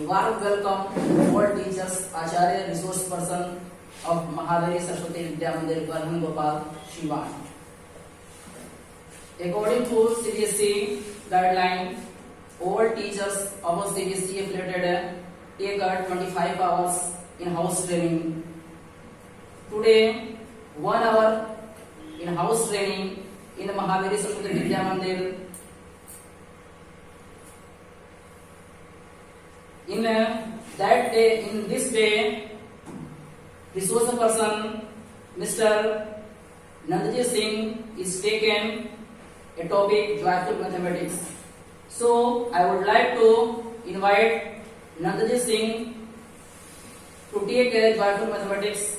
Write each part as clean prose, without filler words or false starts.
warm welcome all teachers, Acharya, resource person of Mahaviri Saraswati Vidya Mandir, Varman Gopal, Shivan. According to CBSE guideline, all teachers of CBSE affiliated take 25 hours in house training. Today, 1 hour in house training in Mahaviri Saraswati Vidya Mandir. In this day, resource person Mr. Nandji Singh is taken a topic joyful mathematics. So I would like to invite Nandji Singh to take a joyful mathematics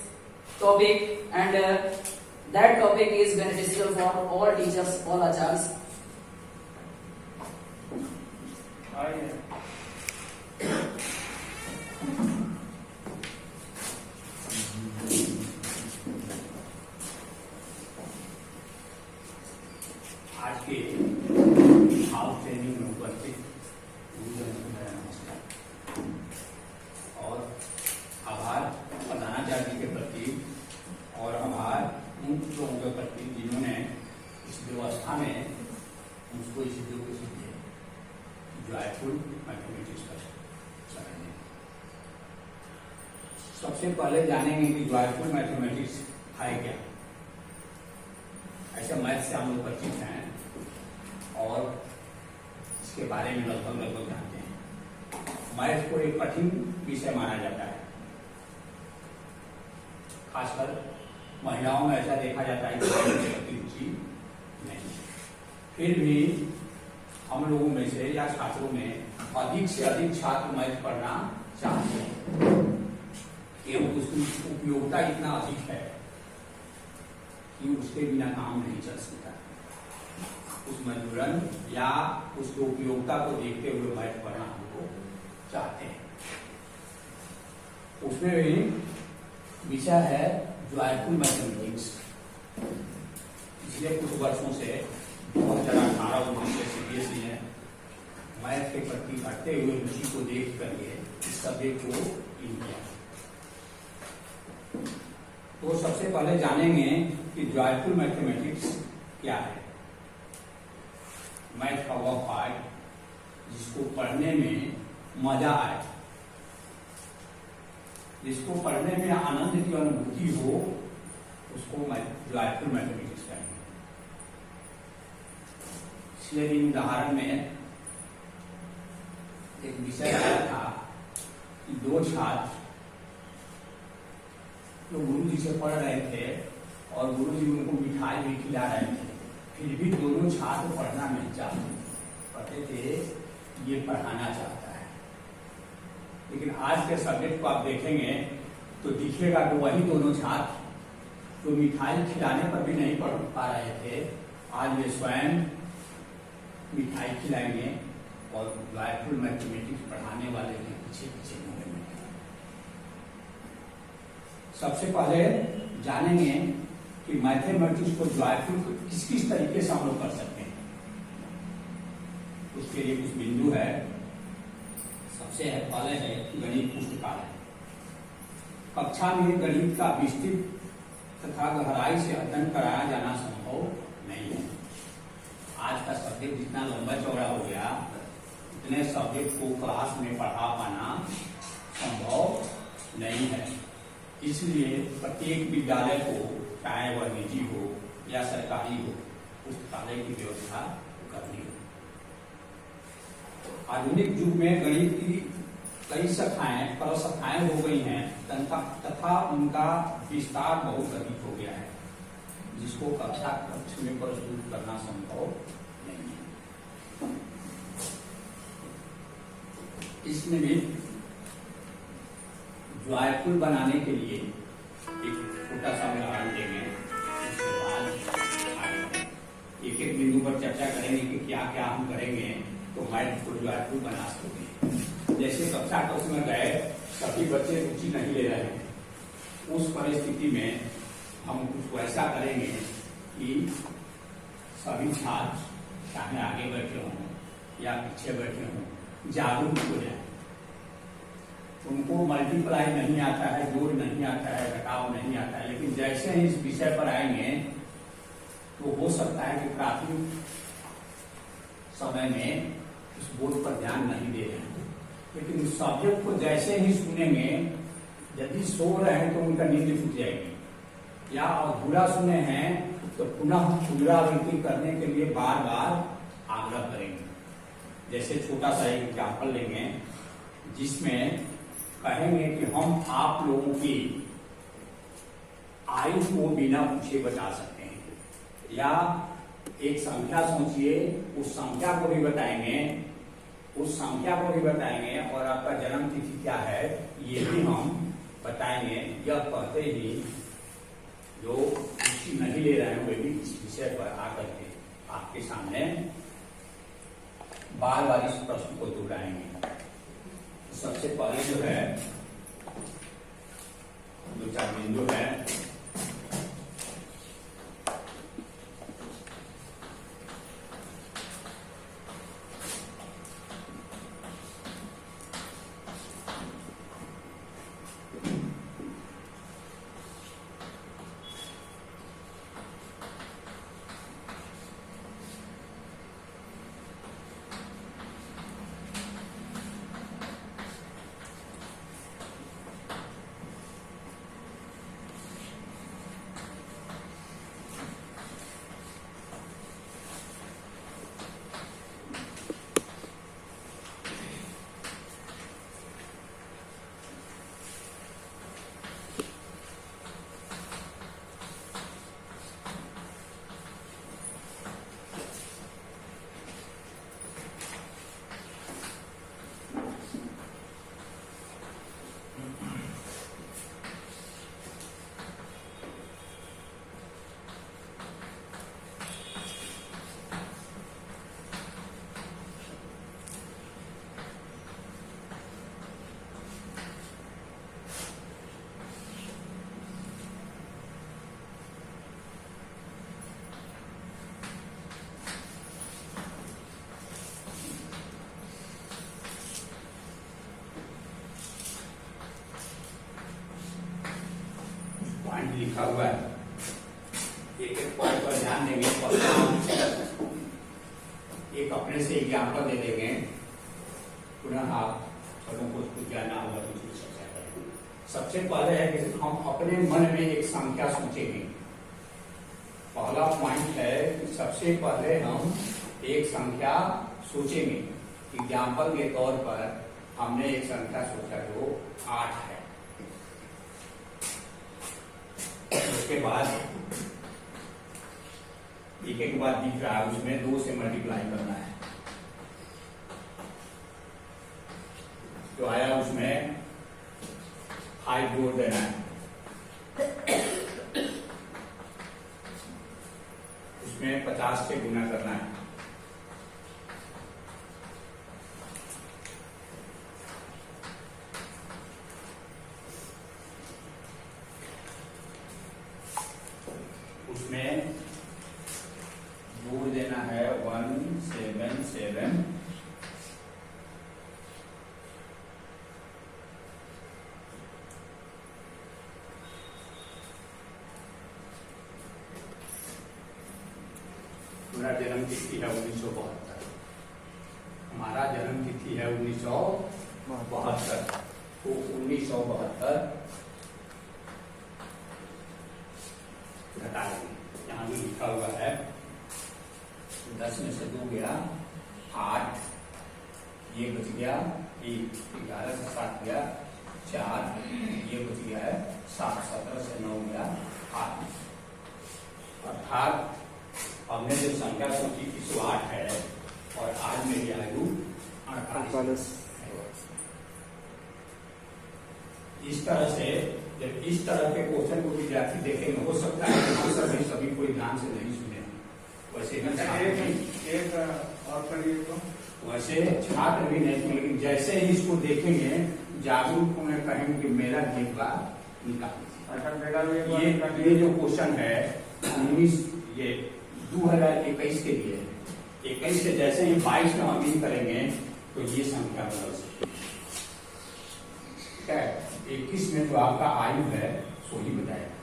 topic, and that topic is beneficial for all teachers, all acharyas. आज के house training में उपस्थित नमस्कार और आभार प्रधानाचार्य जी के प्रति और आभार उन लोगों के प्रति जिन्होंने इस व्यवस्था में मुझको इस वीडियो को सीखे जॉयफुल मैथमेटिक्स का चलाने। सबसे पहले जानेंगे कि जॉयफुल मैथमेटिक्स है क्या। ऐसे मैथ से हम लोग परिचित हैं और इसके बारे में लगभग जानते हैं। मैथ को एक कठिन विषय माना जाता है, खासकर महिलाओं में ऐसा देखा जाता है कि रुचि नहीं। फिर भी हम लोगों में से या छात्रों में अधिक से अधिक छात्र मैथ पढ़ना चाहते हैं एवं उसकी उपयोगिता इतना अधिक है कि उसके बिना काम नहीं चल सकता। उस मजबूरन या उसकी उपयोगिता को देखते हुए मैथ पढ़ना हमको चाहते हैं। उसमें भी विषय है जॉयफुल मैथमेटिक्स। पिछले कुछ वर्षों से 2018-19 से सीबीएसई ने मैथ के प्रति बढ़ते हुए रुचि को देख करके इस सब्जेक्ट को इन किया। तो सबसे पहले जानेंगे कि जॉयफुल मैथमेटिक्स क्या है। मैथ का वह पार्ट जिसको पढ़ने में मजा आए, जिसको पढ़ने में आनंद की अनुभूति हो, उसको जॉयफुल मैथमेटिक्स कहेंगे। पिछले दिन उदाहरण में एक विषय आया था कि दो छात्र जो गुरु जी से पढ़ रहे थे और गुरु जी उनको मिठाई भी खिला रहे थे, फिर भी दोनों छात्र पढ़ना नहीं चाहते, कहते थे ये पढ़ाना चाहता है। लेकिन आज के सब्जेक्ट को आप देखेंगे तो दिखेगा कि वही दोनों छात्र जो मिठाई खिलाने पर भी नहीं पढ़ पा रहे थे, आज वे स्वयं मिठाई खिलाएंगे और जॉयफुल मैथमेटिक्स पढ़ाने वाले के पीछे पीछे घूमेंगे। सबसे पहले जानेंगे कि मैथमेटिक्स को जॉयफुल किस किस तरीके से हम लोग कर सकते हैं। उसके लिए कुछ बिंदु है। सबसे पहले है गणित पुस्तकालय। कक्षा में गणित का विस्तृत तथा गहराई से अध्ययन कराया जाना संभव नहीं है। आज का सब्जेक्ट जितना लंबा चौड़ा हो गया, उतने सब्जेक्ट को क्लास में पढ़ा पाना संभव नहीं है। इसलिए प्रत्येक विद्यालय को, चाहे वह निजी हो या सरकारी हो, पुस्तकालय की व्यवस्था करनी हो। आधुनिक युग में गणित की कई शाखाएं, प्रशाखाएं हो गई हैं तथा उनका विस्तार बहुत अधिक हो गया है, जिसको कक्षा कक्ष में प्रस्तुत करना संभव नहीं है। इसमें भी जॉयफुल बनाने के लिए एक छोटा सा उदाहरण देंगे। उसके बाद एक एक बिंदु पर चर्चा करेंगे कि क्या क्या हम करेंगे तो मैथ को जॉयफुल बना सकते। जैसे कक्षा कक्ष में गए, सभी बच्चे रुचि नहीं ले रहे हैं, उस परिस्थिति में हम कुछ वैसा करेंगे कि सभी छात्र, चाहे आगे बैठे हों या पीछे बैठे हों, जागरूक हो जाए उनको मल्टीप्लाई नहीं आता है, जोड़ नहीं आता है, घटाव नहीं आता है, लेकिन जैसे ही इस विषय पर आएंगे तो हो सकता है कि प्राथमिक समय में इस बोर्ड पर ध्यान नहीं दे रहे हैं, लेकिन सब्जेक्ट को जैसे ही सुनेंगे, यदि सो रहे हैं तो उनका नींद टूट जाएगी, या अधूरा सुने हैं तो पुनः पुनरावृत्ति करने के लिए बार बार आग्रह करेंगे। जैसे छोटा सा एक एग्जाम्पल लेंगे जिसमें कहेंगे कि हम आप लोगों की आयु को बिना पूछे बता सकते हैं, या एक संख्या सोचिए, उस संख्या को भी बताएंगे, और आपका जन्म तिथि क्या है ये भी हम बताएंगे। यह कहते ही जो रुचि नहीं ले रहे हैं वे भी इस विषय पर आकर के आपके सामने बार बार इस प्रश्न को दोहराएंगे। सबसे पहले जो है 2-4 बिंदु है, पॉइंट लिखा हुआ है, एक एक पॉइंट पर ध्यान देंगे, एक अपने से एग्जाम्पल दे देंगे, पुनः आप सबों को कुछ जानना होगा तो उसकी चर्चा करेंगे। सबसे पहले है कि हम अपने मन में एक संख्या सोचेंगे। पहला पॉइंट है कि सबसे पहले हम एक संख्या सोचेंगे। एग्जाम्पल के तौर पर हमने एक संख्या सोचा जो 8 है। उसके बाद एक एक बार दिख रहा है, उसमें 2 से मल्टीप्लाई करना है, जो आया उसमें 5 जोड़ देना है, उसमें 50 से गुना करना है, उसमें जोड़ देना है 177, पूरा जन्म तिथि है 1972, हमारा जन्म तिथि है 1972, तो 1972 घटा देंगे। यहाँ भी लिखा हुआ है 10 में से 2 गया 8, ये बच गया 1, 11 से 7 गया 4, ये बच गया है 7, 17 से 9 गया 8। अर्थात हमने जो संख्या सोची थी 108 है और आज मेरी आयु 48। इस तरह से जब इस तरह के क्वेश्चन को विद्यार्थी देखेंगे, हो सकता है कि सभी कोई ध्यान से नहीं सुने, वैसे एक और पढ़िए तो वैसे छात्र भी नहीं, लेकिन जैसे ही इसको देखेंगे जागरूक होने कहेंगे कि मेरा जेबा निकाल। ये जो क्वेश्चन है 2021 के लिए, 21 से जैसे ही 22 में हम इन करेंगे तो ये संख्या बदल सकती है। 21 में जो आपका आयु है सो ही बताएगा।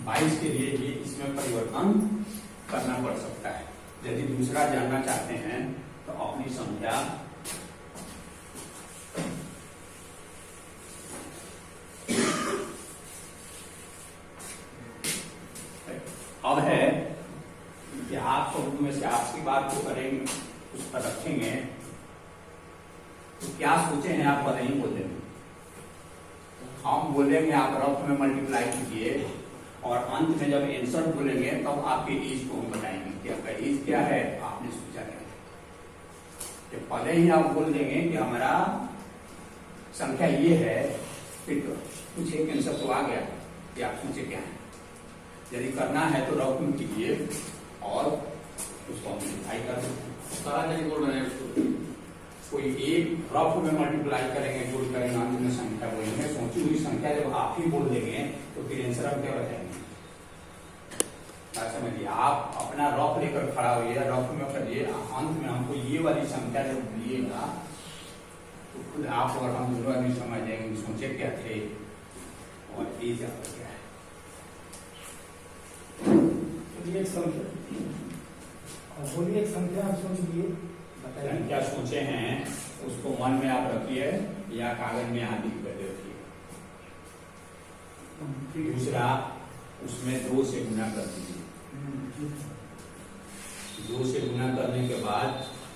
22 के लिए भी इसमें परिवर्तन करना पड़ सकता है। यदि दूसरा जानना चाहते हैं तो अपनी संख्या अब है कि आप सब में से आपकी बात को करेंगे, उस पर रखेंगे तो क्या सोचे हैं आप पर नहीं बोलेंगे। हम बोलेंगे आप रफ में मल्टीप्लाई कीजिए और अंत में जब आंसर बोलेंगे तब आपके एज को हम बताएंगे कि आपका एज क्या है, आपने सोचा क्या है। कि पहले ही आप बोल देंगे कि हमारा संख्या ये है, फिर कुछ एक आंसर तो आ गया कि आप सोचे क्या है। यदि करना है तो रफ में कीजिए और उसको हम मल्टीप्लाई कर देते सारा नहीं बोल रहे हैं उसको। कोई एक रफ में मल्टीप्लाई करेंगे, जोड़ करेंगे, अंत में संख्या बोलेंगे। सोची हुई संख्या जब आप ही बोल देंगे तो फिर आंसर हम क्या बताएंगे। समझिए, आप अपना रफ लेकर खड़ा होइए, रफ में करिए, अंत में हमको ये वाली संख्या जब बोलिएगा तो खुद आप और हम दोनों आदमी समझ जाएंगे सोचे क्या थे और ये क्या है। एक संख्या बोलिए, एक संख्या आप सोच लिए, क्या सोचे हैं उसको मन में आप रखिए या कागज में यहाँ लिख कर रखिए। दूसरा, उसमें 2 से गुना कर दीजिए। 2 से गुना करने के बाद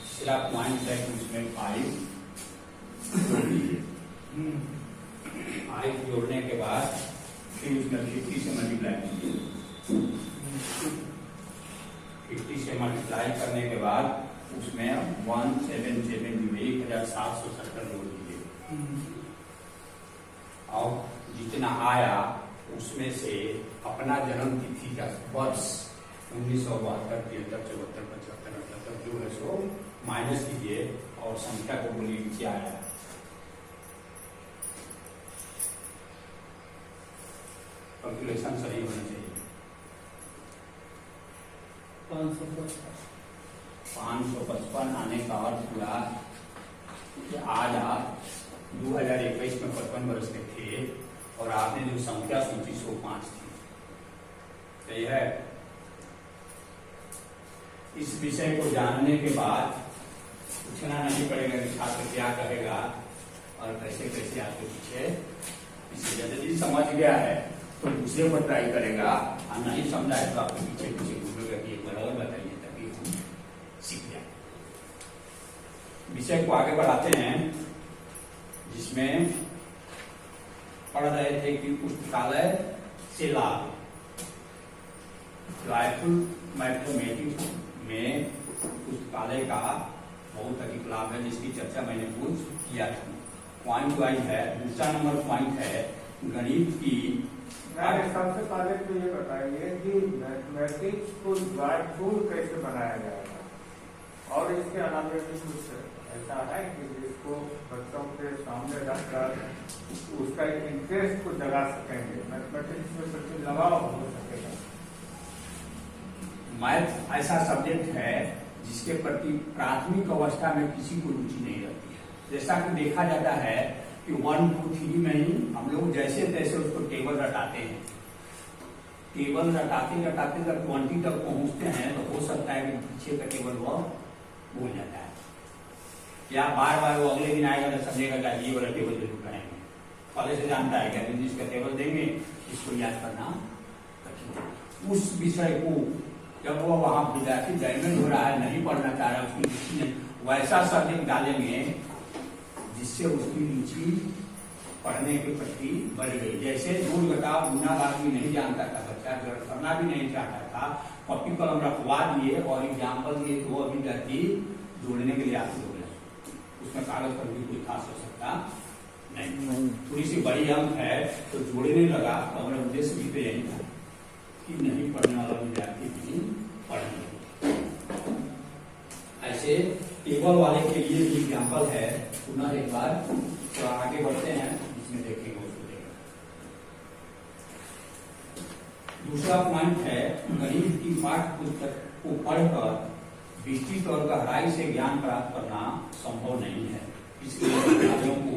सिर्फ पॉइंट तक उसमें 5 जोड़ने के बाद फिर उसमें 50 से मल्टीप्लाई कीजिए। 50 से मल्टीप्लाई करने के बाद उसमें 1770 जोड़ दीजिए और जितना आया उसमें से अपना जन्म तिथि का वर्ष 1972, 73, 74, 75, 78 जो है सो माइनस कीजिए और संख्या को बोलिए क्या आया। कैलकुलेशन सही होना चाहिए। 555 आने का अर्थ हुआ कि आज आप 2021 में 55 वर्ष के थे और आपने जो संख्या सोची 105 थी। सही है। इस विषय को जानने के बाद पूछना नहीं पड़ेगा कि छात्र क्या कहेगा और कैसे कैसे आपके पीछे, इसलिए यदि समझ गया है तो दूसरे पर ट्राई करेगा और नहीं समझा है तो आपके पीछे पीछे घूमेगा कि एक बार और बताइए तभी हम सीख जाए। विषय को आगे बढ़ाते हैं जिसमें पढ़ रहे थे कि पुस्तकालय से लाभ। रायपुर मैथमेटिक्स में पुस्तकालय का बहुत अधिक लाभ है जिसकी चर्चा मैंने कुछ किया था। पॉइंट वाइज है। दूसरा नंबर पॉइंट है गणित की। सबसे पहले तो ये बताइए कि मैथमेटिक्स को टूल कैसे बनाया जाएगा और इसके अलावा भी कुछ ऐसा है कि जिसको बच्चों के सामने रखकर उसका इंटरेस्ट को जगा सकेंगे, मैथमेटिक्स में प्रति लगाव हो सकेगा। मैथ ऐसा सब्जेक्ट है जिसके प्रति प्राथमिक अवस्था में किसी को रुचि नहीं रहती है। जैसा कि देखा जाता है कि 1, 2, 3 में ही हम लोग जैसे तैसे उसको टेबल रटाते हैं। टेबल रटाते रटाते जब 20 तक पहुंचते हैं तो हो सकता है कि पीछे का टेबल वो भूल जाता है या बार बार वो अगले दिन आएगा तो समझेगा कि ये वाला टेबल जरूर करेंगे। पहले से जानता है कि जिसका टेबल देंगे इसको याद करना कठिन। उस विषय को जब वो वहां विद्यार्थी डायमंड हो रहा है, नहीं पढ़ना चाह रहा है, उसकी रुचि नहीं, वैसा सब्जेक्ट डालेंगे जिससे उसकी रुचि पढ़ने के प्रति बढ़ गई। जैसे जोड़ घटाव गुना भाग भी नहीं जानता था बच्चा, करना भी नहीं चाहता था, कॉपी कलम रखवा दिए और एग्जाम्पल दिए तो वो अभी जाती जोड़ने के लिए आते हो गया। उसमें कागज पर भी कोई खास हो सकता नहीं। थोड़ी सी बड़ी अंक है तो जोड़ने लगा तो हमारा उद्देश्य भी तो यही था कि नहीं पढ़ने वाला विद्यार्थी भी पढ़ने। ऐसे टेबल वाले के लिए भी एग्जाम्पल है। पुनः एक बार तो आगे बढ़ते हैं, इसमें देखेंगे उसको देखेंगे। दूसरा पॉइंट है गणित की पाठ्य पुस्तक को पढ़कर विस्तृत और गहराई से ज्ञान प्राप्त करना संभव नहीं है। इसलिए विद्यार्थियों को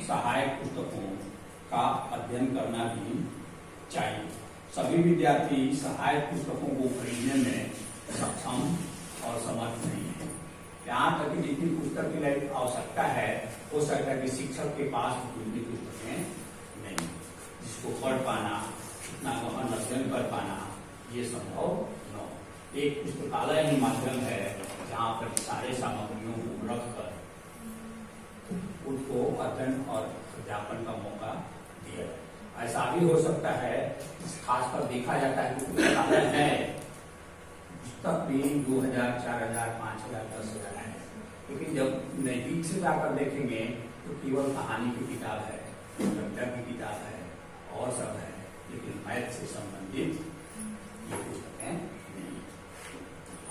सहायक पुस्तकों का अध्ययन करना भी चाहिए। सभी विद्यार्थी सहायक पुस्तकों को खरीदने में सक्षम और समर्थ नहीं है। यहाँ तक कि जितनी पुस्तक की आवश्यकता है, हो सकता है कि शिक्षक के पास उतनी पुस्तकें नहीं, जिसको पढ़ पाना, इतना गहन अध्ययन कर पाना ये संभव न हो। एक पुस्तकालय ही माध्यम है जहाँ पर सारे सामग्रियों को रखकर उसको अध्ययन और अध्यापन का मौका दिया जाए। ऐसा भी हो सकता है, खासकर देखा जाता है कि पुस्तकालय है, पुस्तक भी 2000, 4000, 5000, 10,000 है, लेकिन जब नजदीक से जाकर देखेंगे तो केवल कहानी की किताब है, कविता की किताब है और सब है, लेकिन मैथ से संबंधित ये पुस्तकें नहीं।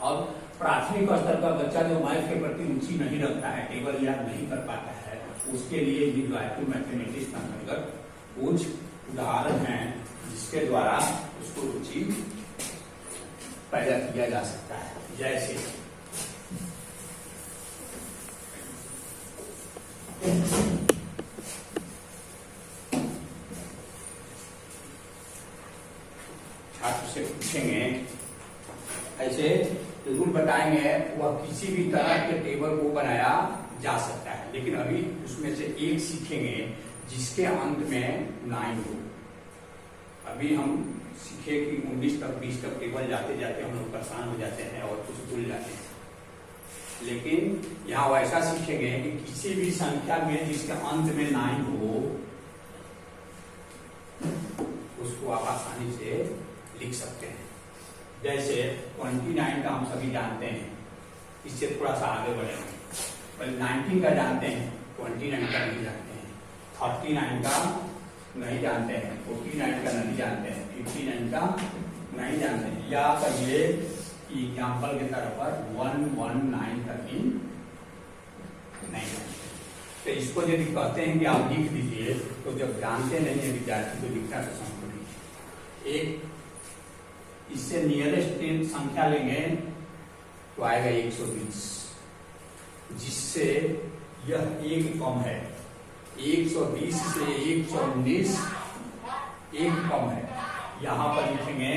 और प्राथमिक स्तर का बच्चा जो मैथ के प्रति रुचि नहीं रखता है, टेबल याद नहीं कर पाता है, उसके लिए इंटरैक्टिव मैथमेटिक्स के अंतर्गत कुछ उदाहरण हैं जिसके द्वारा उसको रुचि पैदा किया जा सकता है। जैसे छात्र से पूछेंगे, ऐसे जरूर बताएंगे, वह किसी भी तरह के टेबल को बनाया जा सकता है, लेकिन अभी उसमें से एक सीखेंगे जिसके अंत में 9 हो। अभी हम सीखे कि 19 तक 20 तक टेबल जाते जाते हम लोग परेशान हो जाते हैं और कुछ भूल जाते हैं, लेकिन यहाँ वैसा सीखेंगे कि किसी भी संख्या में जिसके अंत में 9 हो उसको आप आसानी से लिख सकते हैं। जैसे 29 का हम सभी जानते हैं, इससे थोड़ा सा आगे बढ़ेंगे। पहले 19 का जानते हैं, 29 का नहीं जानते हैं, 39 का नहीं जानते हैं, 49 का नहीं जानते हैं, 59 का नहीं जानते हैं, या कहिए एग्जाम्पल के तरफ पर 119 तक ही नहीं जानते। तो इसको यदि कहते हैं कि आप लिख दीजिए, तो जब जानते नहीं है विद्यार्थी को लिखना तो संभव नहीं। एक इससे नियरेस्ट संख्या लेंगे तो आएगा 120, जिससे यह एक कम है। 120 से 119 एक कम है। यहां पर लिखेंगे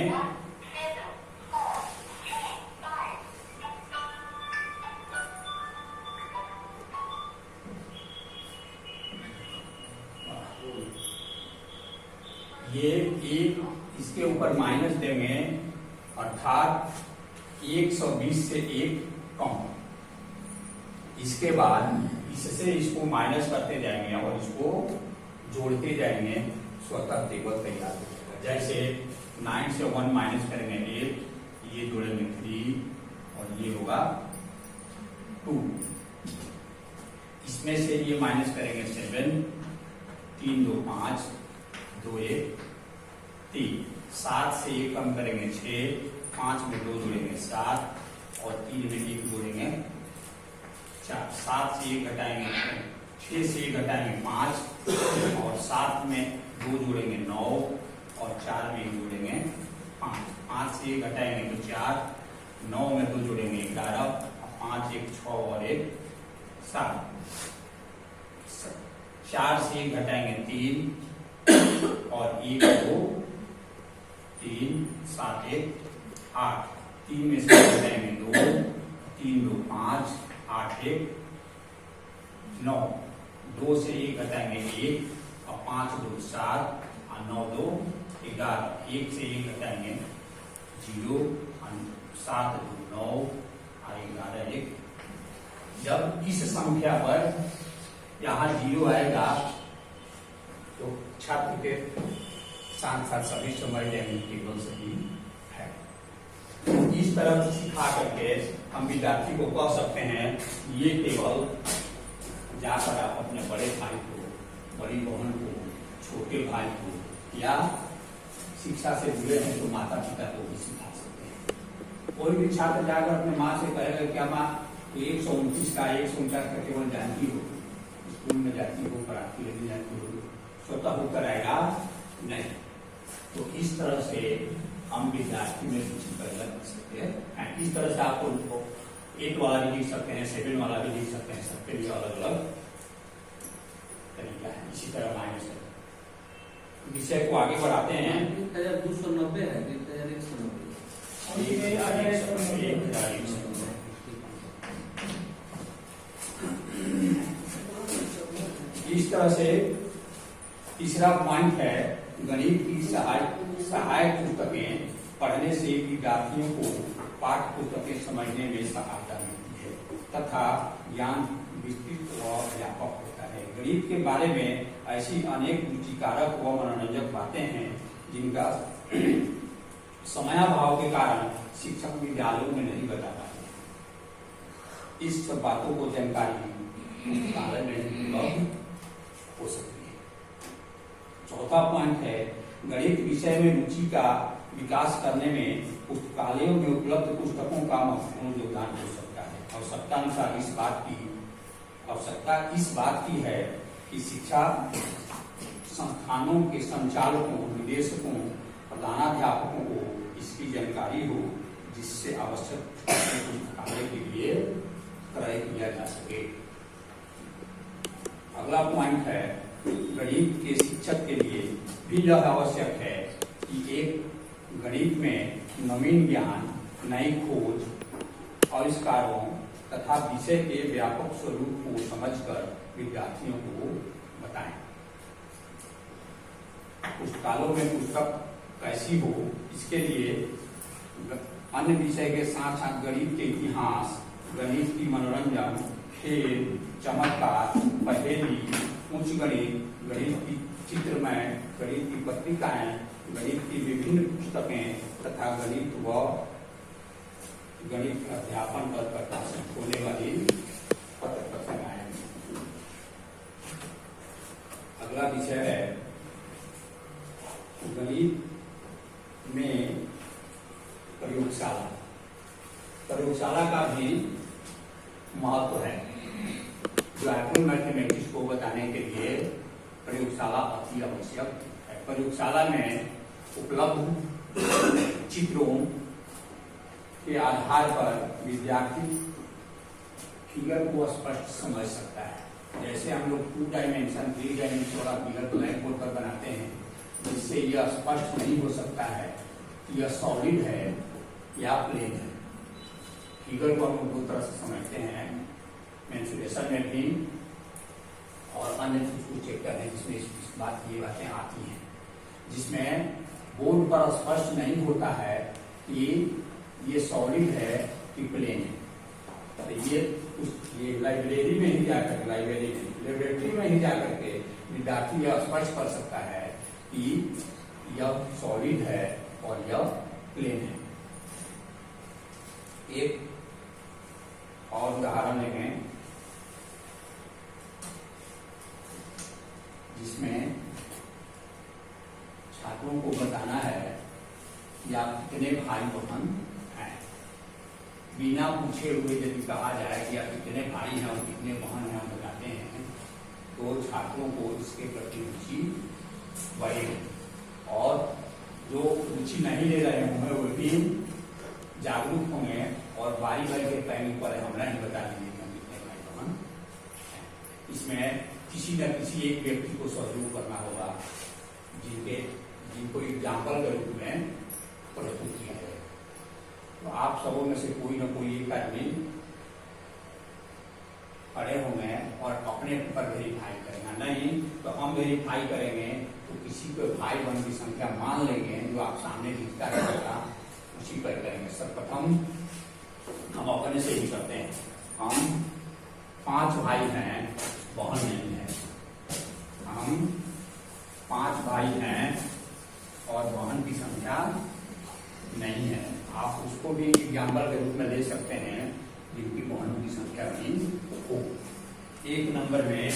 ये एक, इसके ऊपर माइनस देंगे, अर्थात 120 से एक कम। इसके बाद इससे इसको माइनस करते जाएंगे और इसको जोड़ते जाएंगे, स्वतः टेबल तैयार हो जाएगा। जैसे 9 से 1 माइनस करेंगे 8, ये जोड़ेंगे 3 और ये होगा 2। इसमें से ये माइनस करेंगे 7, 3 2 5, 2 1 3। 7 से 1 कम करेंगे 6, 5 में 2 जोड़ेंगे 7 और 3 में 1 जोड़ेंगे 4। 7 से 1 घटाएंगे 6 से 1 घटाएंगे 5 और 7 में 2 जोड़ेंगे 9 और 4 में 1 जोड़ेंगे 5। 5 से 1 घटाएंगे तो 4, 9 में 2 जोड़ेंगे 11, 5 1 6 और 1 7। 4 से 1 घटाएंगे 3 और 1 2 3 7 1 8। 3 में से घटाएंगे 2, 3 2 5, 8 1 9। 2 से 1 घटाएंगे 1 और 5 2 7 और 9 2 11। 1 से 1 घटाएंगे 0 और 7 2 9 और 11 1। जब इस संख्या पर यहाँ 0 आएगा तो छात्र के साथ साथ सभी समझ जाएंगे टेबल सही है। इस तरह से सिखा करके हम विद्यार्थी को कह सकते हैं ये टेबल जाकर आप अपने बड़े भाई को, बड़ी बहन को, छोटे भाई को या शिक्षा से जुड़े हैं तो माता पिता को भी सिखा सकते हैं। कोई भी छात्र जाकर अपने माँ से कहेगा क्या माँ तो 129 का 149 का टेबल जानती हो, स्कूल में जाती हो, पढ़ाती नहीं जाती हो, स्वतः होकर आएगा नहीं। तो इस तरह से हम विद्यार्थी में रुचि पैदा कर सकते हैं। इस तरह से आपको 8 वाला भी लिख सकते हैं, 7 वाला भी लिख सकते हैं, सबके लिए अलग अलग तरीका है। इसी तरह माइनस विषय को आगे बढ़ाते हैं। 1290 है, 1190। इस तरह से तीसरा पॉइंट है, गणित की सहायक पुस्तकें पढ़ने से विद्यार्थियों को पाठ्य पुस्तकें समझने में सहायता मिलती है तथा ज्ञान विस्तृत व व्यापक होता है। गणित के बारे में ऐसी अनेक रुचिकारक व मनोरंजक बातें हैं जिनका समयाभाव के कारण शिक्षक विद्यालयों में नहीं बता पाते। इस सब बातों को जानकारी पुस्तकालय में उपलब्ध हो सकती है। चौथा पॉइंट है, गणित विषय में रुचि का विकास करने में पुस्तकालयों में उपलब्ध पुस्तकों का महत्वपूर्ण योगदान हो सकता है। आवश्यकतानुसार आवश्यकता इस बात की है कि शिक्षा संस्थानों के संचालकों, निदेशकों, प्रधानाध्यापकों को इसकी जानकारी हो, जिससे आवश्यक पुस्तकालय के लिए क्रय किया जा सके। अगला पॉइंट है, गणित के शिक्षक के लिए भी यह आवश्यक है कि एक गणित में नवीन ज्ञान, नई खोज, आविष्कारों तथा विषय के व्यापक स्वरूप को समझकर विद्यार्थियों को बताएं। पुस्तकालयों में पुस्तक कैसी हो, इसके लिए अन्य विषय के साथ साथ गणित के इतिहास, गणित की मनोरंजन, खेल, चमत्कार, पहेली, उच्च गणित, गणित की चित्रमय, गणित की पत्रिकाएं, गणित की विभिन्न पुस्तकें तथा गणित व गणित अध्यापन पर प्रकाशित होने वाली पत्र पत्रिकाएं। अगला विषय है, गणित में प्रयोगशाला। प्रयोगशाला का भी महत्व है। जो मैथमेटिक्स को बताने के लिए प्रयोगशाला अति आवश्यक है। प्रयोगशाला में उपलब्ध चित्रों के आधार पर विद्यार्थी फिगर को स्पष्ट समझ सकता है। जैसे हम लोग 2 डायमेंशन 3 डायमेंशन वाला फिगर ब्लैक बोर्ड पर बनाते हैं, जिससे यह स्पष्ट नहीं हो सकता है कि यह सॉलिड है या प्लेन है। फिगर को हम लोग 2 तरह से समझते हैं, मेंसुरेशन में भी और अन्य कुछ चेप्टर है जिसमें इस बात की बातें आती हैं, जिसमें बोर्ड पर स्पष्ट नहीं होता है कि ये सॉलिड है कि प्लेन है। तो ये लाइब्रेरी में ही जाकर लेबोरेटरी में ही जाकर के विद्यार्थी यह स्पष्ट कर सकता है कि यह सॉलिड है और यह प्लेन है। एक और उदाहरण लेंगे जिसमें छात्रों को बताना है कि आप कितने भाई बहन हैं। बिना पूछे हुए यदि कहा जाए कि आप कितने भाई हैं और कितने बहन हैं, हम बताते हैं, तो छात्रों को इसके प्रति रुचि बढ़ेगी और जो रुचि नहीं ले रहे होंगे वो भी जागरूक होंगे और बारी के टाइम पर हम नहीं बता देंगे कि हम कितने भाई बहन हैं। इसमें किसी न किसी एक व्यक्ति को सहयोग करना होगा जिनको एग्जाम्पल के रूप में प्रस्तुत किया जाए। तो आप सबों में से कोई न कोई एक आदमी खड़े होंगे और अपने पर वेरीफाई करेंगे। नहीं तो हम वेरीफाई करेंगे तो किसी को भाई बहन की संख्या मान लेंगे, जो आप सामने दिखता रहेगा उसी पर करेंगे। सर्वप्रथम हम अपने से ही करते हैं। हम 5 भाई हैं, बहन नहीं है। हम 5 भाई हैं और बहन की संख्या नहीं है। आप उसको भी एग्जाम्पल के रूप में ले सकते हैं जिनकी बहनों की संख्या भी हो। 1 नंबर में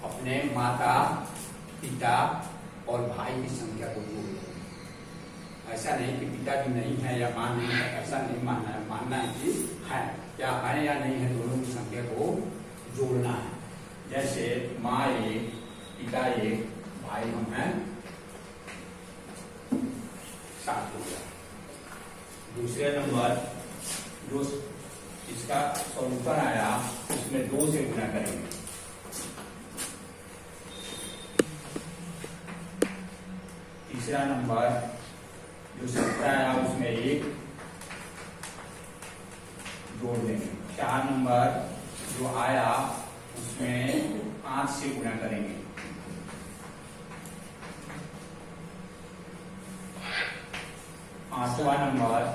अपने माता, पिता और भाई की संख्या को जोड़ दो। ऐसा नहीं कि पिता भी नहीं है या मां नहीं है, ऐसा नहीं मानना है। मानना है कि है, क्या है या नहीं है, दोनों की संख्या को जोड़ना है। जैसे माँ 1, पिता 1, भाई हम हैं 7 हो गया। दूसरे नंबर जो इसका सॉल्यूशन आया उसमें 2 से गुना करेंगे। तीसरा नंबर जो 17 आया उसमें 1 जोड़ देंगे। 4 नंबर जो आया उसमें 5 से गुणा करेंगे। 5वां नंबर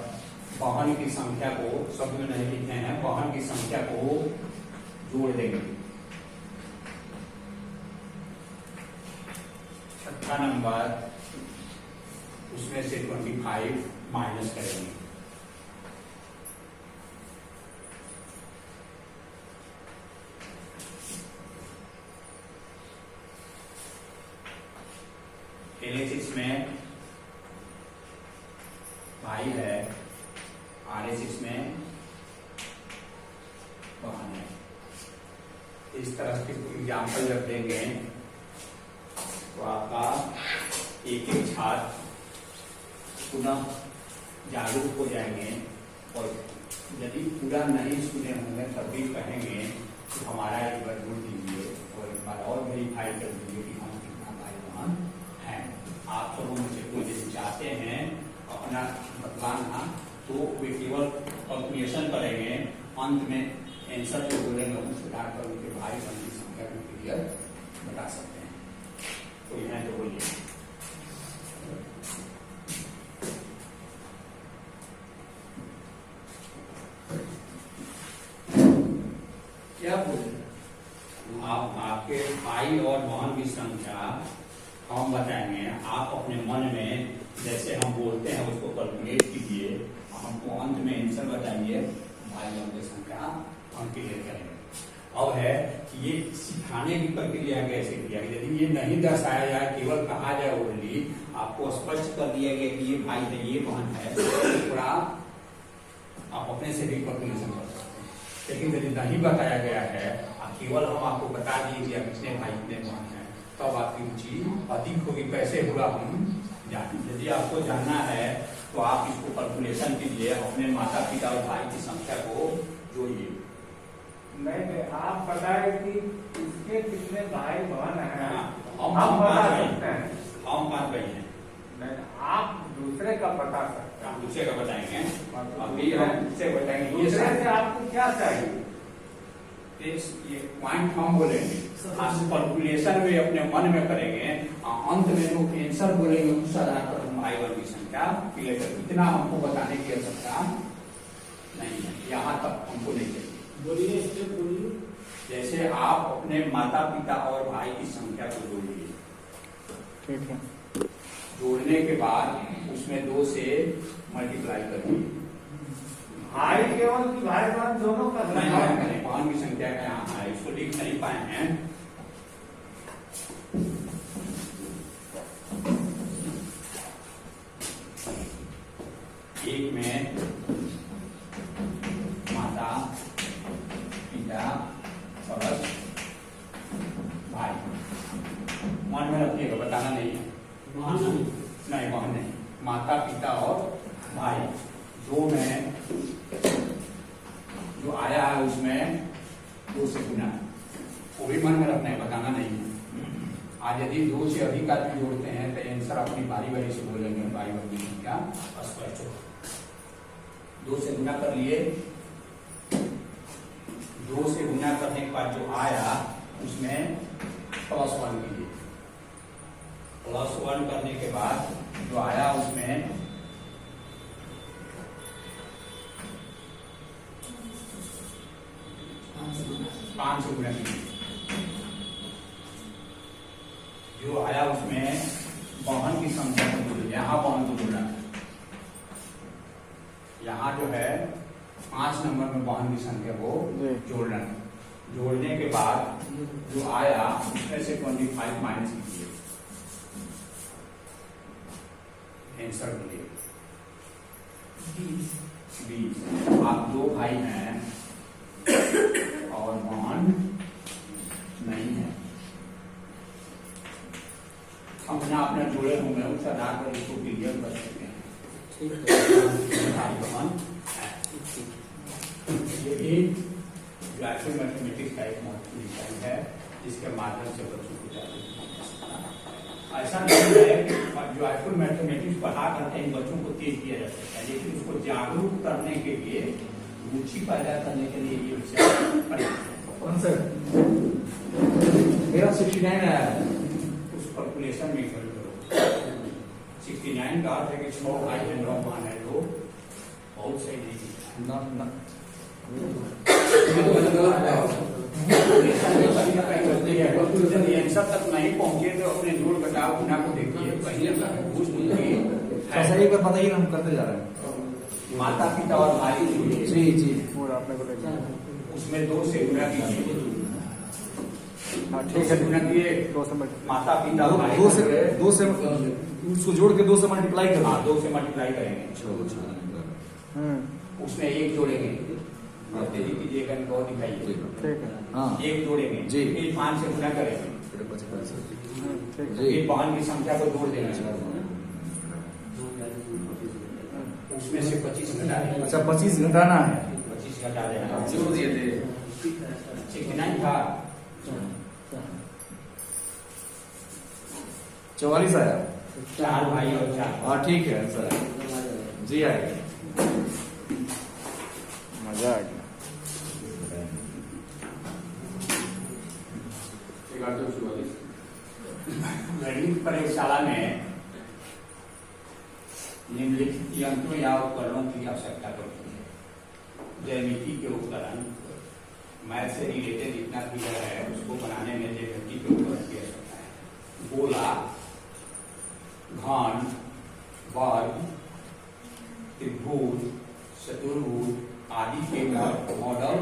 वाहन की संख्या को, शब्द में नहीं लिखे हैं, वाहन की संख्या को जोड़ देंगे। 6वां नंबर उसमें से 25 माइनस करेंगे। LHS में भाई है, RHS में बहन है। इस तरह के एग्जाम्पल जब देंगे तो आपका एक एक छात्र पुनः जागरूक हो जाएंगे, और यदि पूरा नहीं सुने होंगे तब भी कहेंगे कि हमारा एक बार जोड़ दीजिए और एक बार और वेरीफाई कर दीजिए कि हम कितना भाई बहन हैं। आप सब मुझसे कोई यदि चाहते हैं अपना बतलाना तो वे केवल कैलकुलेशन करेंगे, अंत में आंसर जो बोलेंगे उसको डालकर उनके भाई बहन की संख्या को क्लियर बता सकते हैं। तो यहाँ तो बोलिए क्या बोले? आप आपके भाई और बहन की संख्या हम बताएंगे, आप अपने मन में जैसे हम बोलते हैं उसको कैलकुलेट कीजिए, हमको अंत में आंसर बताइए, भाई बहन की संख्या हम क्लियर करेंगे। अब है कि ये सिखाने की प्रक्रिया कैसे किया, यदि ये नहीं दर्शाया जाए, केवल कहा जाए ओरली, आपको स्पष्ट कर दिया गया कि ये भाई है ये बहन है, थोड़ा आप अपने से भी कैलकुलेशन कर सकते हैं। लेकिन यदि नहीं बताया गया है, केवल हम आपको बता दिए कि कितने भाई कितने बहन हैं, तब आपकी रुचि अधिक होगी, कैसे होगा हम जाने। यदि आपको जानना है तो आप इसको कैलकुलेशन कीजिए, अपने माता पिता और भाई की संख्या को जोड़िए। नहीं, आप बताए कि इसके कितने भाई बहन हैं, हम बता सकते हैं। हम 5 भाई हैं। नहीं, आप दूसरे का बता सकते हैं। हम दूसरे का बताएंगे, अभी हम दूसरे बताएंगे। ये दूसरे से आपको क्या चाहिए? ये पॉइंट हम बोलेंगे, कैलकुलेशन में अपने मन में करेंगे, अंत में जो आंसर बोलेंगे उस आधार पर हम भाई बहन की संख्या क्लियर करेंगे। इतना हमको बताने की आवश्यकता नहीं है, यहाँ तक हमको नहीं चाहिए। बोलिए, स्टेप बोलिए। जैसे आप अपने माता पिता और भाई की संख्या को जोड़िए, ठीक है। जोड़ने के बाद उसमें 2 से मल्टीप्लाई करिए। भाई केवल कि भाई बहन दोनों का नहीं, बहन की संख्या का यहाँ है, इसको लिख नहीं पाए हैं। एक में माता पिता प्लस भाई, मन में रखिएगा, बताना नहीं है। नहीं, बहन नहीं, माता पिता और भाई। 2 में जो आया है उसमें 2 से गुना, वो भी मन में रखना है, बताना नहीं है। आज यदि 2 से अधिक आदमी जोड़ते हैं तो आंसर अपनी बारी बारी से बोलेंगे, बारी बारी की संख्या स्पष्ट हो। 2 से गुना कर लिए, 2 से गुना करने के बाद जो आया उसमें +1 कीजिए। +1 करने के बाद जो आया उसमें 5 से गुना कीजिए। जो आया उसमें बहन की संख्या को जोड़िए, यहाँ बहन को जोड़ना है। यहाँ जो है 5 नंबर में बहन की संख्या को जोड़ना है। जोड़ने के बाद जो आया उसमें से 25 माइनस कीजिए, आंसर बोलिए 20। आप 2 भाई हैं और बहन नहीं है, अपना अपना जोड़े होंगे, उस आधार पर इसको क्लियर कर सकते हैं। भाई बहन ये भी ग्राफिक मैथमेटिक्स का एक महत्वपूर्ण विषय है, जिसके माध्यम से बच्चों को जागरूक किया जा सकता है। ऐसा नहीं है कि जॉयफुल मैथमेटिक्स पढ़ा करके इन बच्चों को तेज किया जा सकता है, लेकिन उसको जागरूक करने के लिए, रुचि पैदा करने के लिए ये विषय पर्याप्त है। सर मेरा 69 आया है। उस कैलकुलेशन में कर करो। 69 का अर्थ है कि 6 भाई बहन मान है, तो बहुत सही नहीं ना ना आंसर तक नहीं पहुंचे तो अपने जोड़ घटाव गुना को देखिए। पहले सही पर बताइए ना, हम करते जा रहे हैं। माता पिता और भाई जी जी उसमें 2 से गुना कीजिए। हाँ 2 से गुना किए, 2 से माता पिता और भाई 2 से उसको जोड़ के 2 से मल्टीप्लाई कर। हाँ 2 से मल्टीप्लाई करेंगे, उसमें 1 जोड़ेंगे। तेजी कीजिएगा, इनको और दिखाइए। ठीक है। हाँ 1 जोड़ेंगे जी। फिर 5 से गुना करेंगे, फिर बहन की संख्या को जोड़ देना, उसमें से 25 घटा देना। अच्छा 25 घटाना है। 25 घटा देना। 69 था, 44 आया। 4 भाई और 4। हाँ ठीक है सर जी, आएगा मजा आ गया। गणित प्रयोगशाला में निम्नलिखित यंत्रों या उपकरणों की आवश्यकता पड़ती है। ज्यामिति के उपकरण, मैथ से रिलेटेड जितना फिगर है उसको बनाने में ज्यामिति के उपकरण की आवश्यकता है। गोला, घन, वर्ग, त्रिभुज, चतुर्भुज आदि के मॉडल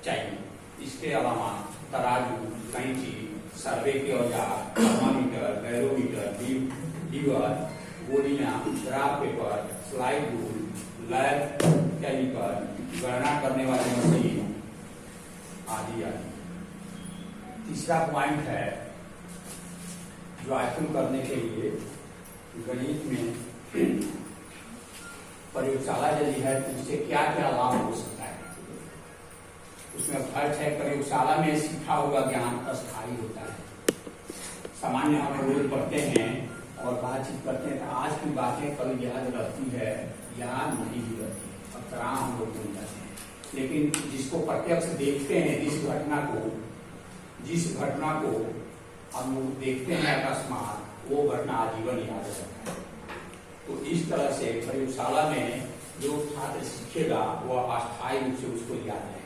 चाहिए। इसके अलावा तराजू, कैंची, सर्वे के औजार, थर्मामीटर, बैरोमीटर, लीवर, गोलियां, graph paper, slide rule, lab calliper, गणना करने वाली मशीन आदि आदि। तीसरा पॉइंट है, ज्वाइफुल करने के लिए गणित में प्रयोगशाला यदि है तो उससे क्या क्या लाभ हो सकता है। उसमें अर्थ है प्रयोगशाला में सीखा हुआ ज्ञान अस्थायी होता है। सामान्य हम रोज पढ़ते हैं और बातचीत करते हैं, आज की बातें कल याद रहती है या नहीं भी रहती है, अक्सर हम लोग भूल जाते हैं। लेकिन जिसको प्रत्यक्ष देखते हैं, जिस घटना को हम लोग देखते हैं अकस्मात, वो घटना आजीवन याद रहता है। तो इस तरह से प्रयोगशाला में जो छात्र सीखेगा वह अस्थायी रूप से उसको याद रहेगा।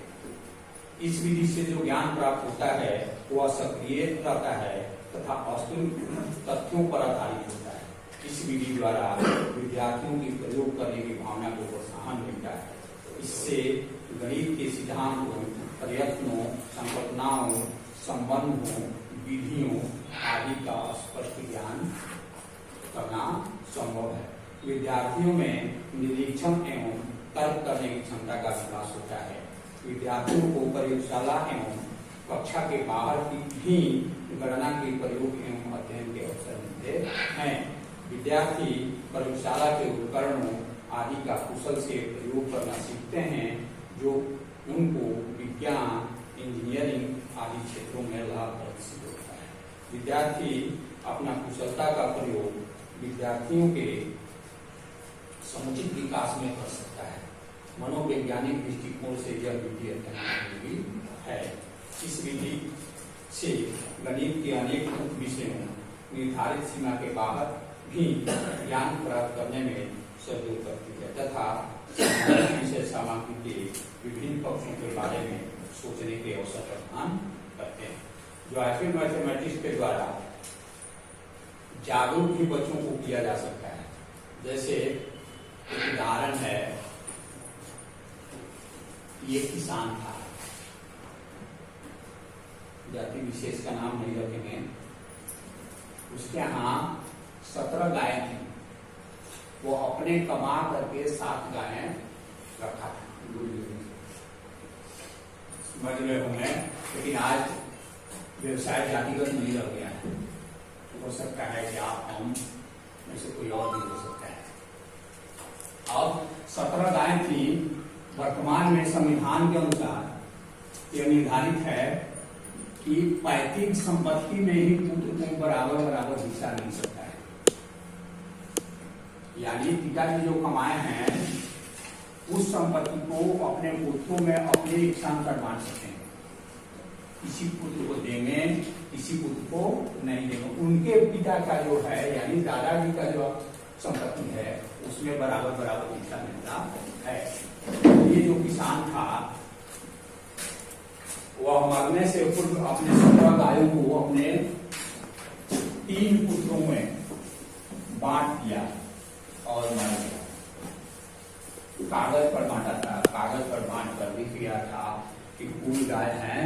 इस विधि से जो ज्ञान प्राप्त होता है वह सक्रिय रहता है तथा वास्तविक तथ्यों पर आधारित होता है। इस विधि द्वारा विद्यार्थियों की प्रयोग करने की भावना को प्रोत्साहन मिलता है। इससे गणित के सिद्धांतों, प्रयत्नों, संकल्पनाओं, संबंधों, विधियों आदि का स्पष्ट ज्ञान करना संभव है। विद्यार्थियों में निरीक्षण एवं तर्क करने की क्षमता का विकास होता है। विद्यार्थियों को प्रयोगशाला एवं कक्षा के बाहर की भी गणना के प्रयोग एवं अध्ययन के अवसर मिलते हैं। विद्यार्थी प्रयोगशाला के उपकरणों आदि का कुशल से प्रयोग करना सीखते हैं, जो उनको विज्ञान, इंजीनियरिंग आदि क्षेत्रों में लाभप्रद सिद्ध होता है। विद्यार्थी अपना कुशलता का प्रयोग विद्यार्थियों के समुचित विकास में कर सकता है। मनोवैज्ञानिक दृष्टिकोण से यह विधि अत्यंत है। इस विधि से गणित के अनेक विषयों निर्धारित सीमा के बाहर भी ज्ञान प्राप्त करने में सहयोग करती है तथा विषय सामग्री के विभिन्न पक्षों के बारे में सोचने के अवसर प्रदान करते हैं। ज्वाइफुल मैथमेटिक्स के द्वारा जागरूक भी बच्चों को किया जा सकता है। जैसे एक उदाहरण है, ये किसान था, जाति विशेष का नाम नहीं रखेंगे, उसके यहाँ 17 गायें थी। वो अपने कमा करके 7 गायें रखा था। समझ रहे होंगे, लेकिन आज व्यवसाय जातिगत नहीं रह गया है। हो सकता है कि आप हम में से कोई और भी हो सकता है। अब 17 गायें थी। वर्तमान में संविधान के अनुसार यह निर्धारित है कि पैतृक संपत्ति में ही पुत्र को बराबर हिस्सा मिल सकता है। यानी पिताजी जो कमाए हैं उस संपत्ति को अपने पुत्रों में अपने इच्छानुसार बांट सकते हैं। किसी पुत्र को देंगे, किसी पुत्र को नहीं देंगे। उनके पिता का जो है यानी दादाजी का जो संपत्ति है उसमें बराबर बराबर हिस्सा मिलता है। ये जो किसान था वह मरने से पूर्व अपने 17 गायों को अपने 3 पुत्रों में बांट दिया और मर गया। कागज पर बांटा था, कागज पर बांट कर भी किया था कि कुल गाय हैं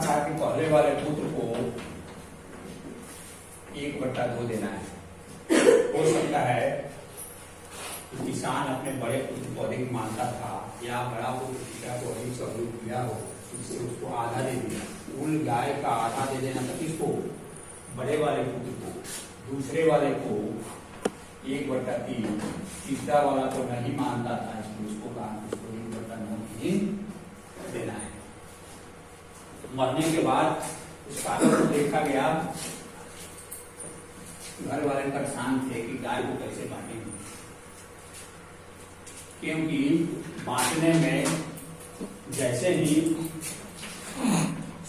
था कि पहले वाले पुत्र को 1/2 देना है। हो सकता है कि किसान अपने बड़े पुत्र को अधिक मानता था या बड़ा पुत्र पिता को अधिक सहयोग किया हो, इससे उसको आधा दे दिया। कुल गाय का आधा दे देना था किसको? बड़े वाले पुत्र को। दूसरे वाले को 1/3। तीसरा वाला तो नहीं मानता था, इसलिए उसको कहा उसको 1/9 ही देना है। मरने के बाद उस कागज को देखा गया, घर वाले परेशान थे कि गाय को कैसे बांटेंगे, क्योंकि बांटने में जैसे ही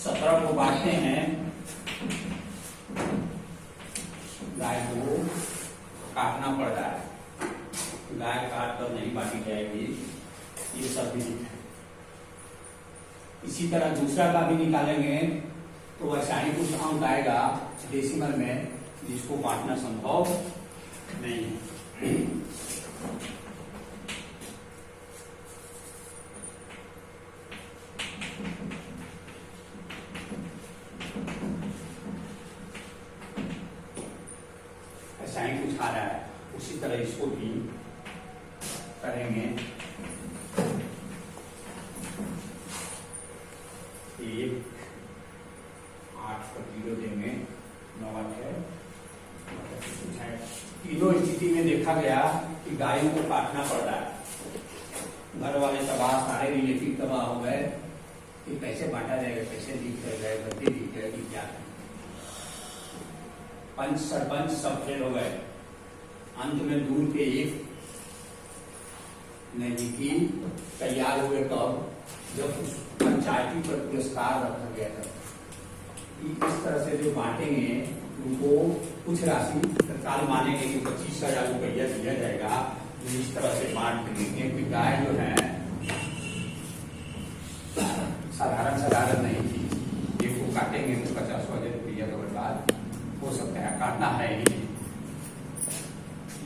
17 को बांटते हैं गाय को काटना पड़ रहा है। गाय काट कर नहीं बांटी जाएगी, ये सब भी है। इसी तरह दूसरा का भी निकालेंगे तो वैसा ही कुछ अंक आएगा डेसिमल में, जिसको बांटना संभव नहीं है। ऐसा ही कुछ आ रहा है, उसी तरह इसको भी करेंगे। 8 पर 0 देंगे, 9 है। तीनों स्थिति में देखा गया कि गायों को काटना पड़ रहा है। घर वाले तबाह, सारे रिलेटिव तबाह हो गए कि कैसे बांटा जाएगा, कैसे जीत गए, गद्दी जीत गए कि क्या। पंच सरपंच सब फेल हो गए। अंत में दूर के एक नजदीकी तैयार हुए कब, जब उस पंचायती पर पुरस्कार रखा गया था कि इस तरह से जो बांटेंगे उनको कुछ राशि तत्काल मानेंगे कि 25,000 रुपया दिया जाएगा, जो इस तरह से बांट देंगे। क्योंकि गाय जो है साधारण नहीं थी, एक को काटेंगे तो 50,000 रुपया का बर्बाद हो सकता है, काटना है ही नहीं।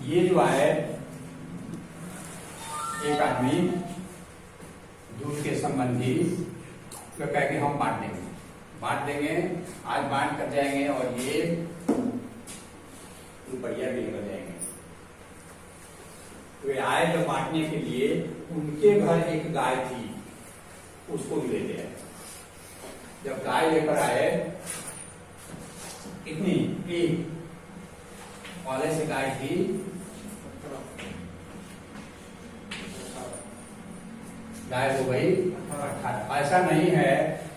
ये जो है एक आदमी दूध के संबंधी तो कह के हम बांट देंगे, आज बांट कर जाएंगे और ये रुपया भी लेकर जाएंगे। तो वे आए जब बांटने के लिए, उनके घर एक गाय थी, उसको भी ले गए। जब गाय लेकर आए, कितनी? एक पहले से गाय थी 18 गाय हो गई 18। ऐसा नहीं है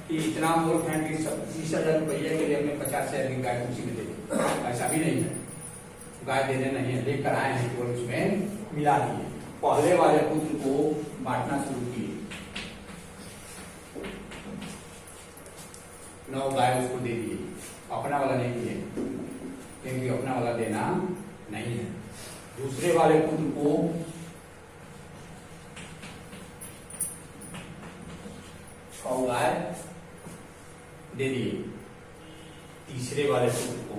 कि इतना मूर्ख है कि 25,000 रुपये के लिए अपने 50,000 की गाय उसी में दे दे, ऐसा भी नहीं है। गाय देने नहीं है, लेकर आए हैं केवल उसमें मिला दिए। पहले वाले पुत्र को बांटना शुरू किए, 9 गाय उसको दे दिए, अपना वाला नहीं दिए, क्योंकि अपना वाला देना नहीं है। दूसरे वाले पुत्र को गाय दे दिए, तीसरे वाले पुत्र को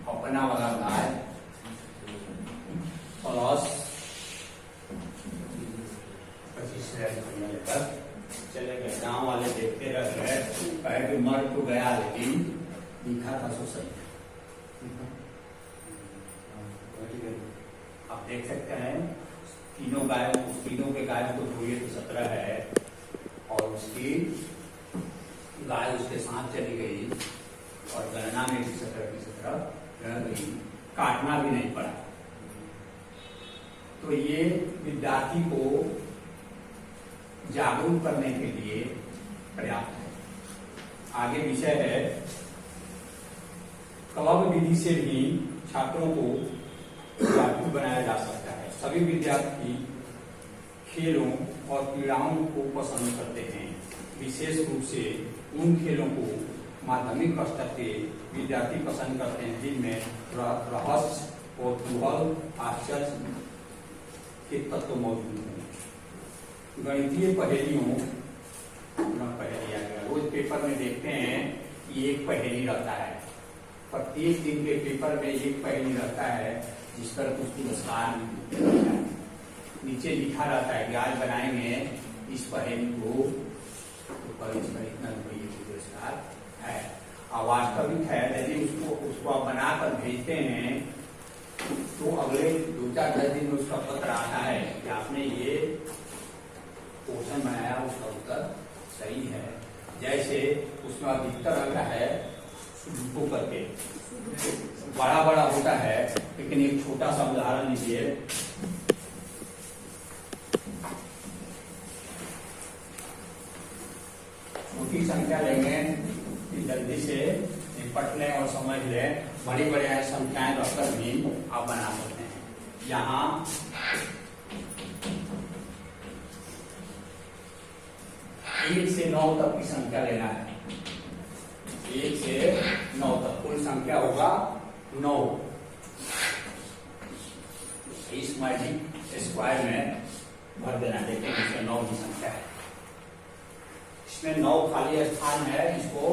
अपना वाला गाय प्लस 25,000 रुपया लेकर चले गए। गांव वाले देखते रह गए, कहे कि मर तो गया लेकिन दिखा था सो सही। आप देख सकते हैं तीनों के गाय को जोड़िए तो 17 है, और उसकी गाय उसके साथ चली गई और गणना में भी 17 की 17 रह गई, काटना भी नहीं पड़ा। तो ये विद्यार्थी को जागरूक करने के लिए पर्याप्त है। आगे विषय है क्लब विधि से भी छात्रों को जागरूक बनाया जा सकता है। सभी विद्यार्थी खेलों और क्रीड़ाओं को पसंद करते हैं, विशेष रूप से उन खेलों को माध्यमिक स्तर के विद्यार्थी पसंद करते हैं जिनमें रहस्य और कुतूहल आश्चर्य के तत्व मौजूद हैं। गणितीय पहेलियों पहेली आ गया, रोज पेपर में देखते हैं कि एक पहेली रहता है, प्रत्येक दिन के पेपर में एक पहेली रहता है जिस पर कुछ पुरस्कार मिलता है। नीचे लिखा रहता है कि आज बनाएंगे इस पहेली को, तो पर इस पर इतना रुपये पुरस्कार है। और वास्तविक है, यदि उसको आप बनाकर भेजते हैं तो अगले 2-4 दिन में उसका पत्र आता है कि आपने ये क्वेश्चन बनाया, उसका उत्तर सही है। जैसे उसमें अधिकतर आता है सुडोकू करके, बड़ा बड़ा होता है, लेकिन एक छोटा सा उदाहरण लीजिए। छोटी संख्या लेंगे कि जल्दी से निपट लें और समझ लें, बड़ी बड़ी संख्याएं रखकर भी आप बना सकते हैं। यहाँ 1 से 9 तक की संख्या लेना है, 1 से 9 तक कुल संख्या होगा 9। इस मैजिक स्क्वायर में भर देना, देखिए इसमें 9 की संख्या है, इसमें 9 खाली स्थान है, इसको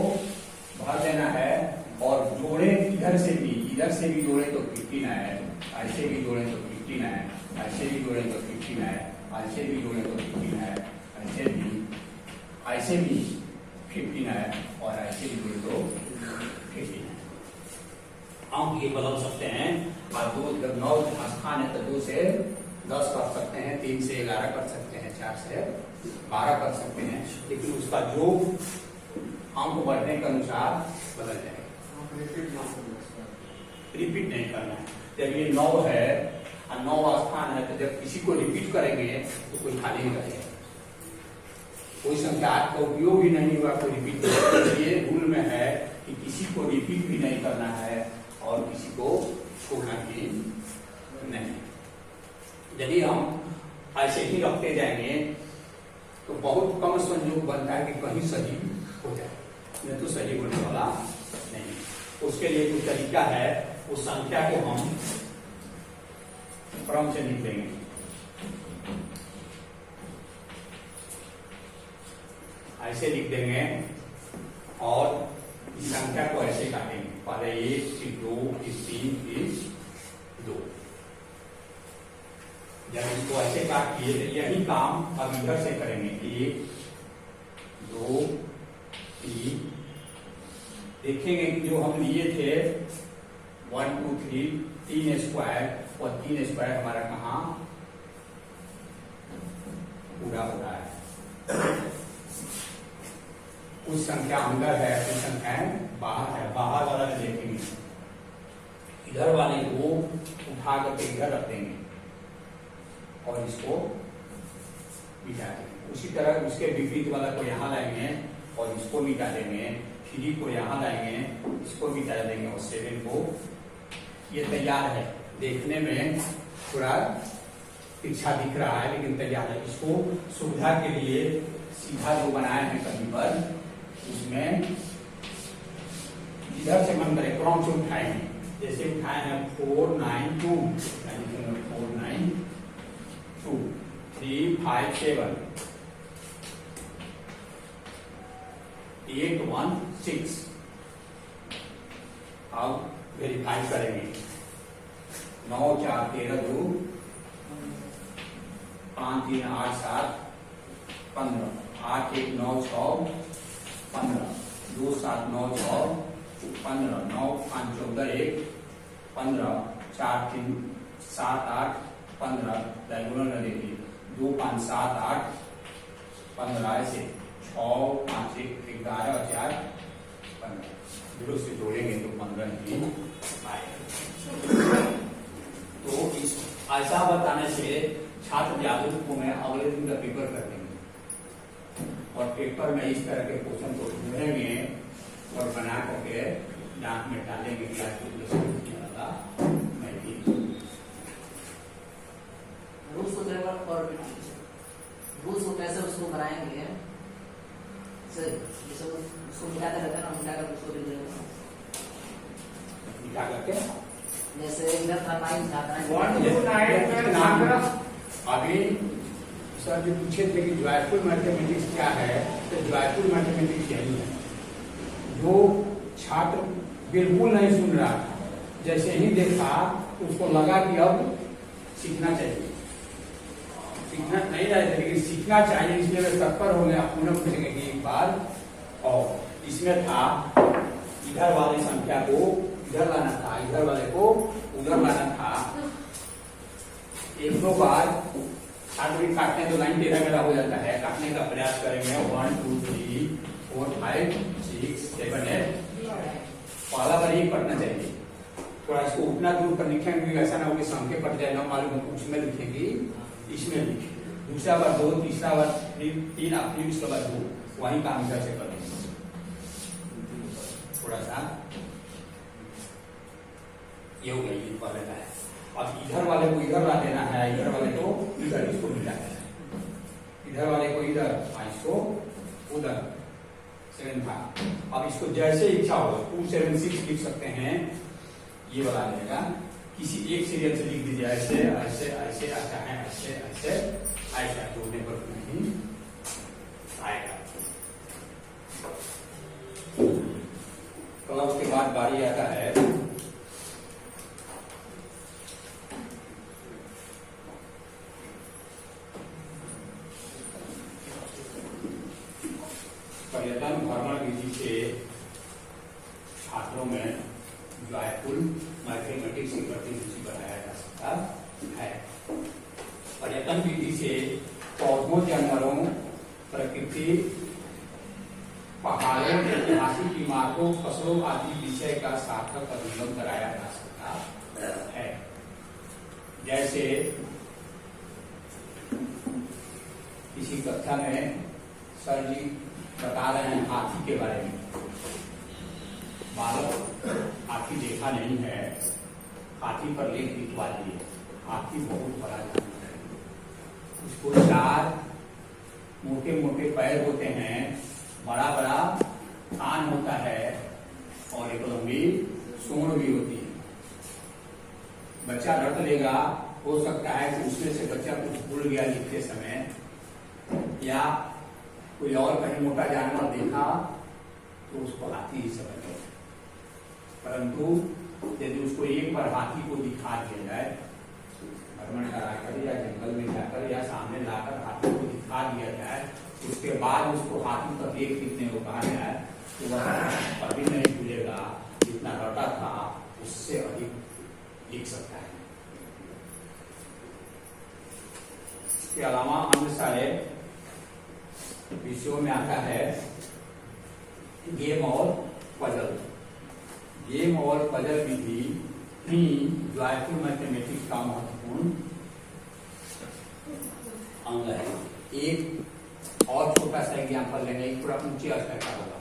भर देना है। और जोड़े इधर से भी जोड़े तो 15 है, ऐसे भी जोड़े तो 15 है, ऐसे भी जोड़े तो 15 है, ऐसे भी जोड़े तो 15 है, ऐसे भी 15 है, और ऐसे भी जोड़े तो 15 है। हम ये बदल सकते हैं, और 9 स्थान है तो 2 से 10 कर सकते हैं, 3 से 11 कर सकते हैं, 4 से 12 कर सकते हैं, लेकिन उसका जो अंक बढ़ने के अनुसार बदल जाएगा। रिपीट नहीं करना है। जब ये 9 है और 9 स्थान है, तो जब किसी को रिपीट करेंगे तो कोई खाली नहीं रहेगा, कोई संख्या का उपयोग ही नहीं हुआ, कोई रिपीट नहीं। ये रूल में है कि किसी को रिपीट भी नहीं करना है और किसी को छोड़ना भी नहीं। यदि हम ऐसे ही रखते जाएंगे तो बहुत कम संयोग बनता है कि कहीं सही हो जाए, नहीं तो सही होने वाला नहीं। उसके लिए जो तरीका है, उस संख्या को हम क्रम से लिख देंगे। ऐसे लिख देंगे और इस संख्या को ऐसे काटेंगे, पहले 1 फिर 2 फिर 3 फिर 2। जब इसको ऐसे काटिए तो यही काम अब इधर से करेंगे, 1 2 3। देखेंगे कि जो हम लिए थे 1 2 3 3 स्क्वायर, और 3 स्क्वायर हमारा कहाँ पूरा हो रहा है। कुछ संख्या अंदर है, कुछ संख्याएं बाहर है। बाहर वाला देखेंगे, इधर वाले को उठा करके इधर रख देंगे और इसको मिटा देंगे। उसी तरह उसके विपरीत वाला को यहाँ लाएंगे और इसको मिटा देंगे, 3 को यहाँ लाएंगे, इसको मिटा देंगे, और 7 को। ये तैयार है, देखने में थोड़ा तिरछा दिख रहा है लेकिन तैयार है। इसको सुविधा के लिए सीधा जो बनाए हैं कहीं पर, उसमें इधर से मन करे क्रम से उठाएंगे। जैसे उठाए हैं 4 9 2, 4 9 2 3 5 7 8 1 6। अब वेरीफाई करेंगे, 9 4 13 2 5 3 8 7 15 8 1 9 6 15 2 7 9 6 15 9 5 14 1 15 4 3 7 8 15 डायगोनल में देखिए 2 5 7 8 15 से 6 5 1 11 और 4 15 जीरो से जोड़ेंगे तो 15 ही आएगा। तो इस ऐसा बताने से छात्र जागरूक को मैं अगले दिन का पेपर कर देंगे और पेपर में इस तरह के क्वेश्चन को ढूंढेंगे और बना करके डाक में डालेंगे कि आज मैं भी रूल्स को और रूल्स को कैसे उसको बनाएंगे जैसे उसको मिलाते रहते हैं ना, मिलाकर उसको दे देंगे मिला करके जैसे इधर था 9 था 1 to 9 में नाम अभी सर जो पूछे थे कि जॉयफुल मैथमेटिक्स क्या है, तो जॉयफुल मैथमेटिक्स यही है। जो छात्र बिल्कुल नहीं सुन रहा था, जैसे ही देखा तो उसको लगा कि अब सीखना चाहिए, सीखना नहीं रहे थे लेकिन सीखना चाहिए, इसलिए वे तत्पर हो गया। पुनः पूछेंगे कि एक बार और इसमें था इधर वाली संख्या को इधर लाना था, इधर वाले को उधर लाना था। एक दो बार छात्र भी काटने तो लाइन टेढ़ा मेढ़ा हो जाता है, काटने का प्रयास करेंगे। 1 2 3 4 5 6 7 8 पहला बार ही पढ़ना चाहिए। थोड़ा इसको उतना दूर पर लिखेंगे, ऐसा ना हो कि संख्या कट जाए, ना मालूम हो उसमें लिखेंगे इसमें लिखे। दूसरा बार 2, तीसरा बार 3 अपनी उसके बाद 2 वही काम इधर से करेंगे। थोड़ा सा ये हो गई पहले का है। अब इधर वाले को इधर ला देना है, इधर वाले को इधर, इसको मिला देना है, इधर वाले को इधर, इसको उधर 7 था। अब इसको जैसे इच्छा हो 276 लिख सकते हैं, ये वाला आएगा। किसी एक सीरियल से लिख दीजिए, ऐसे ऐसे ऐसे अच्छा है, ऐसे ऐसे ऐसा जोड़ने पर नहीं आएगा। तो उसके बाद बारी आता है पर्यटन भ्रमण विधि से छात्रों में जॉयफुल मैथमेटिक्स की प्रति रुचि बढ़ाया जा सकता है। पर्यटन विधि से पौधों, जानवरों, प्रकृति, पहाड़ों, ऐतिहासिक इमारतों, फसलों आदि विषय का सार्थक अध्ययन कराया जा सकता है। जैसे किसी कक्षा में सर जी बता रहे हैं हाथी के बारे में, बालक हाथी देखा नहीं है, हाथी पर लेख लिखवा दिए। हाथी बहुत बड़ा जानवर है, उसको 4 मोटे मोटे पैर होते हैं, बड़ा बड़ा कान होता है और एक लंबी सूंड भी होती है। बच्चा रट लेगा, हो सकता है कि उसमें से बच्चा कुछ भूल गया लिखते समय, या कोई और कहीं मोटा जानवर देखा तो उसको हाथी ही समझ गया। परंतु यदि उसको एक बार हाथी को दिखा दिया जाए, भ्रमण कराकर या जंगल में जाकर या सामने लाकर हाथी को दिखा दिया जाए, उसके बाद उसको हाथी पर लेख लिखने को कहा जाए तो वह कभी नहीं भूलेगा, जितना रटा था उससे अधिक लिख सकता है। इसके अलावा अन्य सारे विषयों में आता है गेम और पजल। गेम और पजल विधि ही जॉयफुल मैथमेटिक्स का महत्वपूर्ण अंग है। एक और छोटा सा एग्जाम्पल लेंगे, थोड़ा ऊंचे स्तर का होगा।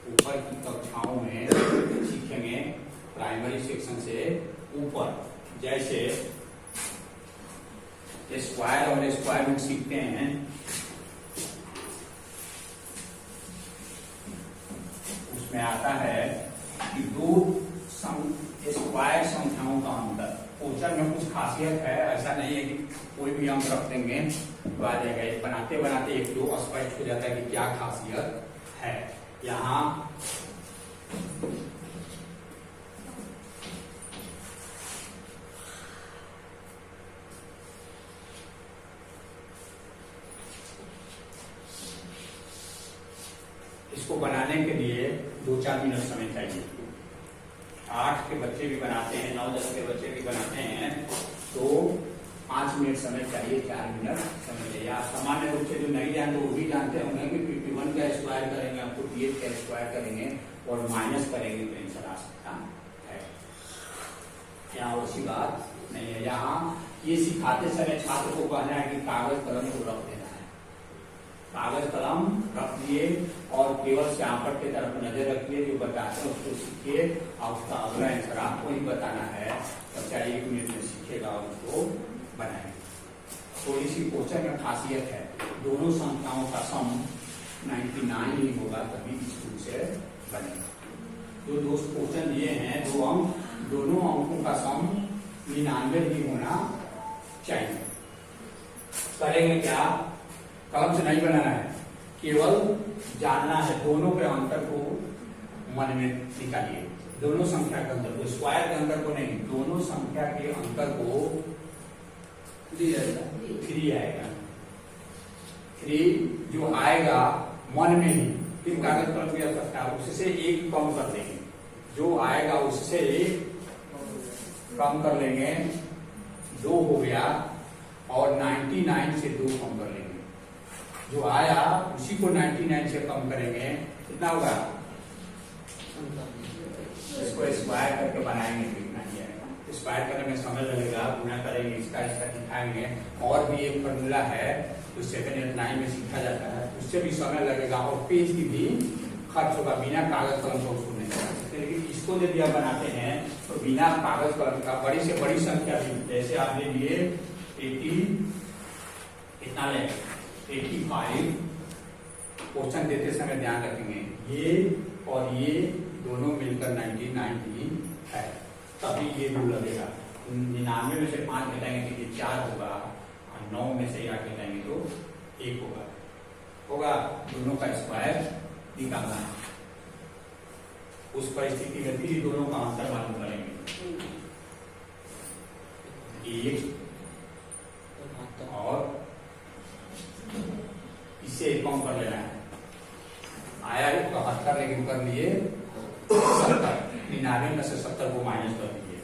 ऊपर की कक्षाओं में सीखेंगे प्राइमरी सेक्शन से ऊपर, जैसे स्क्वायर और स्क्वायर रूट सीखते हैं। उसमें आता है कि 2 स्क्वायर संख्याओं का अंतर। क्वेश्चन में कुछ खासियत है, ऐसा नहीं है कि कोई भी अंक रख देंगे तो आ जाएगा। बनाते बनाते 1-2 स्पष्ट हो जाता है कि क्या खासियत है। यहाँ इसको बनाने के लिए 2-4 मिनट समय चाहिए। 8 के बच्चे भी बनाते हैं, 9-10 के बच्चे भी बनाते हैं, तो 5 मिनट समय चाहिए, 4 मिनट समय चाहिए। आप सामान्य रूप से जो नहीं जानते वो भी जानते होंगे कि 51 का स्क्वायर करेंगे, आप 48 का स्क्वायर करेंगे और माइनस करेंगे तो आंसर आ सकता है। यहाँ वैसी बात नहीं है। यहाँ ये सिखाते समय छात्र को कहना है कि कागज कलम को रख देना है, कागज कलम रख दिए और केवल श्यामपट की तरफ नजर रखिए, जो बताते हैं उसको सीखिए और उसका अगला आंसर आपको ही बताना है। बच्चा 1 मिनट में सीखेगा और उसको बनाएगा। थोड़ी सी क्वेश्चन में खासियत है, दोनों संख्याओं का सम 99 ही होगा तभी इस रूप से बनेगा। जो दो क्वेश्चन दिए हैं, दो अंक, दोनों अंकों का सम 99 ही होना चाहिए। करेंगे क्या? कलम से नहीं बनाना है, केवल जानना है। दोनों के अंतर को मन में निकालिए, दोनों संख्या के अंतर को, स्क्वायर के अंतर को नहीं, दोनों संख्या के अंतर को 3 आएगा। 3 जो आएगा मन में ही, फिर कागज पर भी आ सकता है, उससे 1 कम कर देंगे, जो आएगा उससे 1 कम कर लेंगे, 2 हो गया, और 99 से 2 कम कर लेंगे। जो आया उसी को 99 से कम करेंगे, कितना होगा? इसको स्क्वायर करके बनाएंगे, कितना ही आएगा। स्क्वायर करने में समय लगेगा, गुना करेंगे, इसका दिखाएंगे। और भी एक फॉर्मूला है जो 7 या 9 में सीखा जाता है, उससे भी समय लगेगा और पेज की भी खर्च होगा, बिना कागज कलम को उसको नहीं बना सकते। लेकिन इसको यदि आप बनाते हैं तो बिना कागज कलम का बड़ी से बड़ी संख्या भी, जैसे आप ले लिए 80, कितना ले 85, क्वेश्चन देते समय ध्यान रखेंगे ये और ये दोनों मिलकर 99 है, तभी ये रूल लगेगा। 99 में से 5 घटाएंगे तो ये 4 होगा, और 9 में से 8 घटाएंगे तो 1 होगा। दोनों का स्क्वायर निकालना है। उस परिस्थिति में फिर दोनों का अंतर मालूम करेंगे। 1 और इससे कम कर लेना है। आया 71, लेकिन कर लिए 70, 99 में से 70 को माइनस कर दीजिए।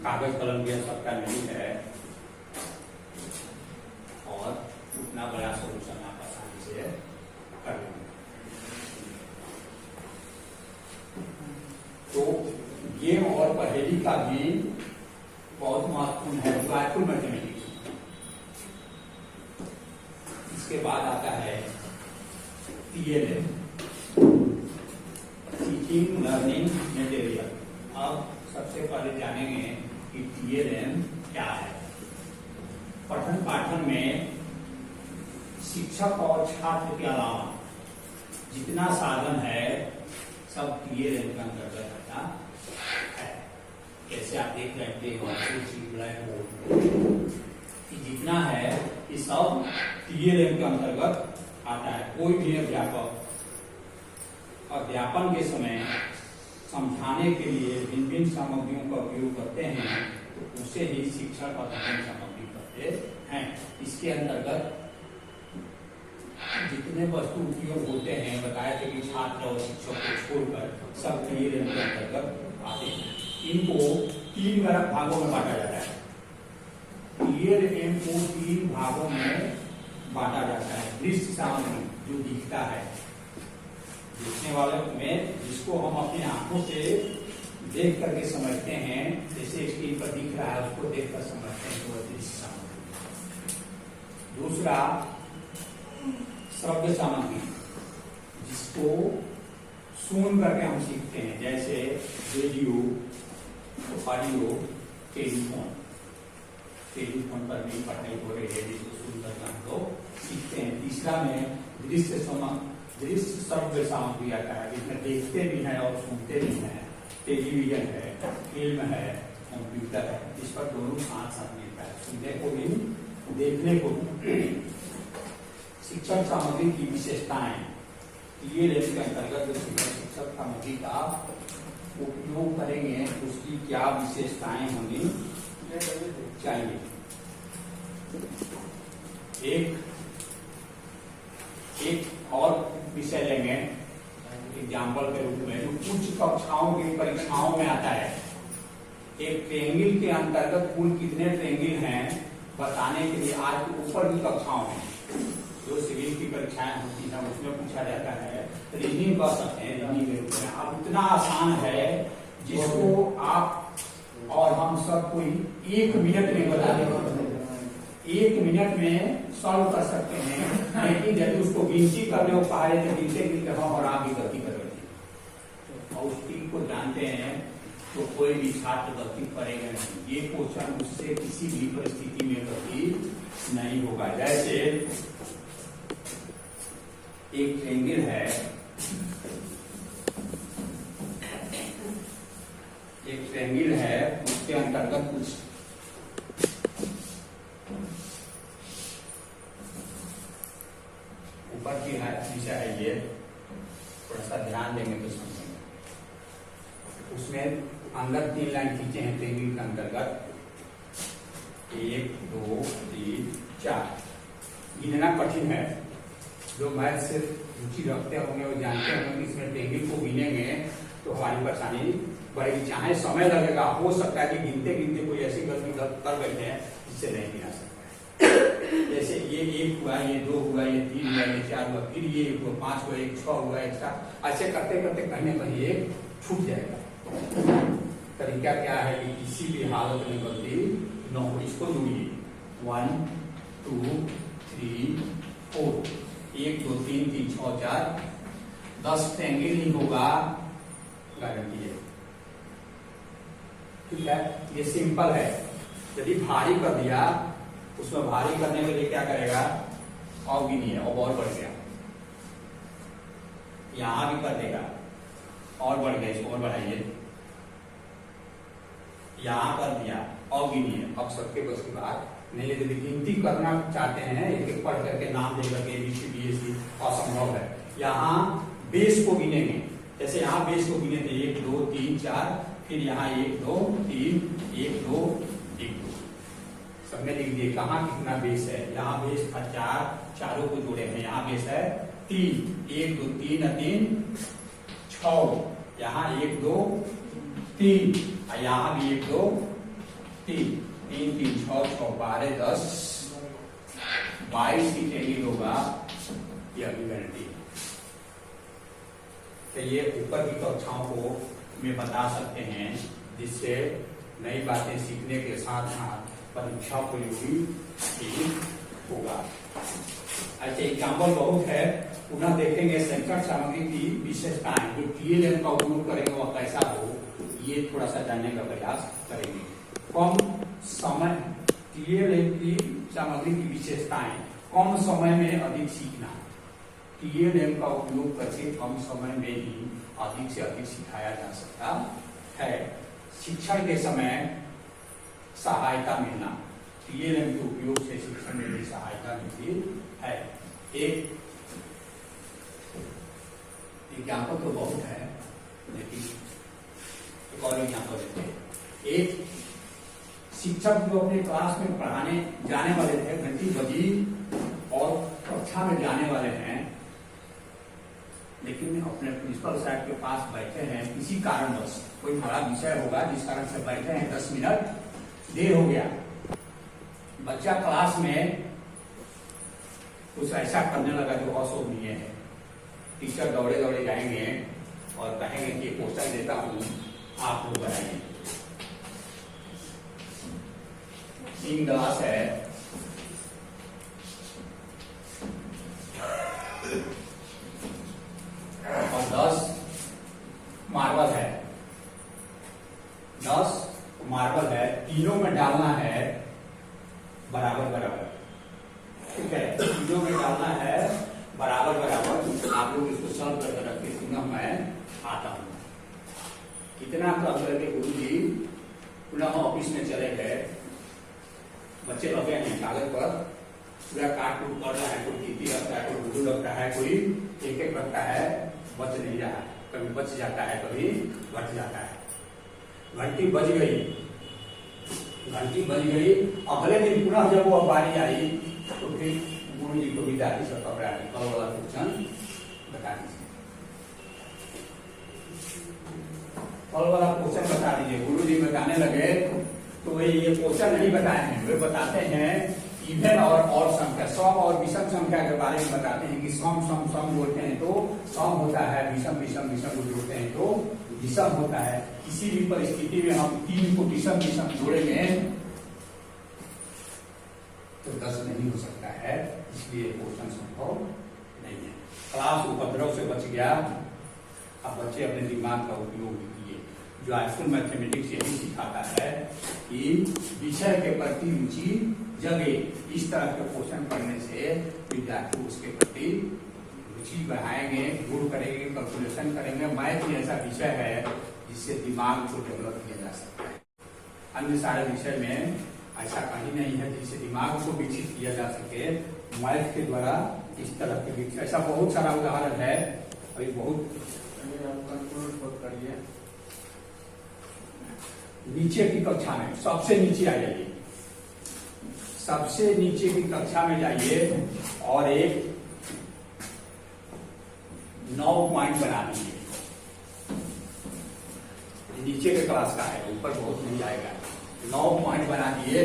कागज कलम की आवश्यकता नहीं है और उतना बड़ा सोल्यूशन आप आसानी से कर लेंगे। तो ये और पहेली का भी बहुत महत्वपूर्ण है, प्लाटफुल मैथमेटिक्स। इसके बाद आता है TLM, टीचिंग लर्निंग मटेरियल। अब सबसे पहले जानेंगे कि TLM क्या है। पठन पाठन में शिक्षक और छात्र के अलावा जितना साधन है सब TLM के अंतर्गत आता है। जैसे आप देख रहे हैं ब्लैक बोर्ड, जितना है ये सब TLM के अंतर्गत आता है। कोई भी अध्यापक अध्यापन के समय समझाने के लिए भिन्न भिन्न सामग्रियों का उपयोग करते हैं, तो उसे ही शिक्षक और अध्ययन सामग्री करते हैं। इसके अंतर्गत जितने वस्तु उपयोग होते हैं, बताया थे कि छात्र और शिक्षक को छोड़कर सब TLM के अंतर्गत आते हैं। इनको 3 भागों में बांटा जाता है। TLM को 3 भागों में बांटा जाता है। दृश्य सामग्री जो दिखता है, दिखने वाले में जिसको हम अपनी आंखों से देख करके समझते हैं, जैसे स्क्रीन पर दिख रहा है उसको देखकर समझते हैं, तो वह दृश्य सामग्री। दूसरा श्रव्य सामग्री, जिसको सुन करके हम सीखते हैं, जैसे रेडियो, ऑडियो, टेलीफोन पर भी पढ़ाई हो रही है, जिसको सुन करके हम लोग सीखते हैं। तीसरा में दृश्य श्रव्य सामग्री आता है, जिसमें देखते भी हैं और सुनते भी हैं। टेलीविजन है, फिल्म है, कंप्यूटर है, इस पर दोनों साथ साथ मिलता है, सुनने को भी देखने को भी। शिक्षण सामग्री की विशेषताएं, TLM के अंतर्गत जो शिक्षक सामग्री का उपयोग करेंगे उसकी क्या विशेषताएं होनी चाहिए। एक और विषय लेंगे एग्जाम्पल के रूप में जो उच्च कक्षाओं की परीक्षाओं में आता है, एक ट्रेंगल के अंतर्गत कुल कितने ट्रेंगल हैं बताने के लिए आज ऊपर की कक्षाओं में जो सिविल की परीक्षाएं होती हैं उसमें पूछा जाता है। रीजनिंग कर सकते हैं, रीजनिंग के रूप में अब इतना आसान है जिसको आप और हम सब कोई 1 मिनट में बता देंगे, 1 मिनट में सॉल्व कर सकते हैं। लेकिन यदि उसको गिनती करने को कहा जाए तो गिनते गिनते हम और आप भी गलती कर रहे हैं और उस चीज को जानते हैं तो कोई भी छात्र गलती करेगा नहीं। ये क्वेश्चन उससे किसी भी परिस्थिति में गलती नहीं होगा। जैसे एक ट्रेंगल है, एक ट्रेंगल है, उसके अंतर्गत कुछ ऊपर की है विषय है, ये थोड़ा सा ध्यान देंगे तो समझेंगे। उसमें अंदर 3 लाइन खींचे हैं ट्रेंगल के अंतर्गत, 1 2 3 4। गिनना कठिन है, जो मैथ से रुचि रखते होंगे वो जानते होंगे कि इसमें ट्रेंगल को गिनेंगे तो हमारी परेशानी बढ़ेगी। चाहे समय लगेगा, हो सकता है कि गिनते गिनते कोई ऐसी गलती कर बैठे हैं जिससे नहीं गिना सकता है। जैसे ये 1 हुआ, ये 2 हुआ, ये 3 हुआ, ये 4 हुआ, फिर ये 1 हुआ, 5 हुआ, 1 6 हुआ, 1 7, ऐसे करते करते कहीं न कहीं एक छूट जाएगा। तरीका क्या है कि किसी भी हालत में गलती न हो, इसको जोड़िए 1 2 3 4, 1 2 3 3 6 4 10 ट्रेंगल नहीं होगा, गारंटी है। ठीक है, ये सिंपल है। यदि भारी कर दिया, उसमें भारी करने के लिए क्या करेगा, और भी नहीं है, और बढ़ गया, यहां भी कर देगा और बढ़ गया, इसको और बढ़ाइए, यहां कर दिया और भी नहीं है। अब सबके बस की बात नहीं है। यदि गिनती करना चाहते हैं एक एक पढ़ करके नाम दे करके ABCD असंभव है। यहाँ बेस को गिनेंगे, जैसे यहाँ बेस को गिने थे 1 2 3 4, फिर यहाँ 1 2 3 1 2 1 2, सब में लिख दिए कहाँ कितना बेस है। यहाँ बेस था 4, चारों को जोड़े हैं, यहाँ बेस है 3, 1 2 3 3 6, यहाँ 1 2 3, यहाँ भी 1 2 3 3 3 6 6 12 10 22 की ट्रेंगल होगा, यह भी गारंटी है। तो ये ऊपर की कक्षाओं को में बता सकते हैं, जिससे नई बातें सीखने के साथ साथ परीक्षा उपयोगी होगा। ऐसे एग्जाम्पल बहुत है, पुनः देखेंगे। संकट सामग्री की विशेषताएं जो TLM का उपयोग करेंगे वह कैसा हो, ये थोड़ा सा जानने का प्रयास करेंगे। कम समय, TLM की सामग्री की विशेषताएं, कम समय में अधिक सीखना। TLM का उपयोग करके कम समय में ही अधिक से अधिक सिखाया जा सकता है। शिक्षण के समय सहायता मिलना, TLM के उपयोग से शिक्षण में भी सहायता मिलती है। एक एग्जाम्पल तो बहुत है, लेकिन एक और एग्जाम्पल देते हैं। एक शिक्षक जो अपने क्लास में पढ़ाने जाने वाले थे, घंटी बजी और कक्षा में जाने वाले हैं, लेकिन अपने प्रिंसिपल साहब के पास बैठे हैं, किसी कारणवश कोई बड़ा विषय होगा जिस कारण से बैठे हैं, 10 मिनट देर हो गया। बच्चा क्लास में कुछ ऐसा करने लगा जो अशोभनीय है। टीचर दौड़े दौड़े जाएंगे और कहेंगे कि पोस्टर देता हूं, आप लोग बनाइए। 3 गिलास है, और 10 मार्बल है, 10 मार्बल है, तीनों में डालना है बराबर बराबर। ठीक है, तीनों में डालना है बराबर बराबर। आप लोग इसको सॉल्व करके रखते, पुनः मैं आता हूं। कितना कम करके गुरु जी पुनः ऑफिस में चले गए। बच्चे लगे हैं कागज पर, पूरा काट कूट कर रहा है, कोई टीटी रखता है, कोई गुरु रखता है, कोई एक एक रखता है, बच नहीं रहा है। कभी बच जाता है, कभी बच जाता है। घंटी बज गई, घंटी बज गई। अगले दिन पुनः जब वो बारी आई तो फिर गुरु जी को विद्यार्थी से पकड़ा, कल वाला क्वेश्चन बता दीजिए। फल वाला क्वेश्चन बता दीजिए। गुरु जी बताने लगे तो वे ये क्वेश्चन नहीं बताए हैं, वे बताते हैं इवन और संख्या, सम और विषम संख्या के बारे में बताते हैं कि सम सम सम जोड़ते हैं तो सम होता है, विषम विषम विषम जोड़ते हैं तो विषम होता है। किसी भी परिस्थिति में हम 3 को विषम विषम जोड़ेंगे तो 10 नहीं हो सकता है, इसलिए क्वेश्चन संभव नहीं है। क्लास उपद्रव से बच गया। अब बच्चे अपने दिमाग का उपयोग कीजिए। जो आजकल मैथमेटिक्स यही सिखाता है कि विषय के प्रति रुचि जगे। इस तरह के क्वेश्चन पढ़ने से विद्यार्थी उसके प्रति रुचि बढ़ाएंगे, गुण करेंगे, कैलकुलेशन करेंगे। मैथ ही ऐसा विषय है जिससे दिमाग को डेवलप किया जा सकता है। अन्य सारे विषय में ऐसा कहीं नहीं है जिससे दिमाग को विकसित किया जा सके। मैथ के द्वारा इस तरह के विकसित, ऐसा बहुत सारा उदाहरण है। अभी बहुत करिए। नीचे की कक्षा में सबसे नीचे आ जाइए, सबसे नीचे की कक्षा में जाइए और एक 9 पॉइंट बना लीजिए। नीचे के क्लास का है, ऊपर बहुत नहीं आएगा। 9 पॉइंट बना दिए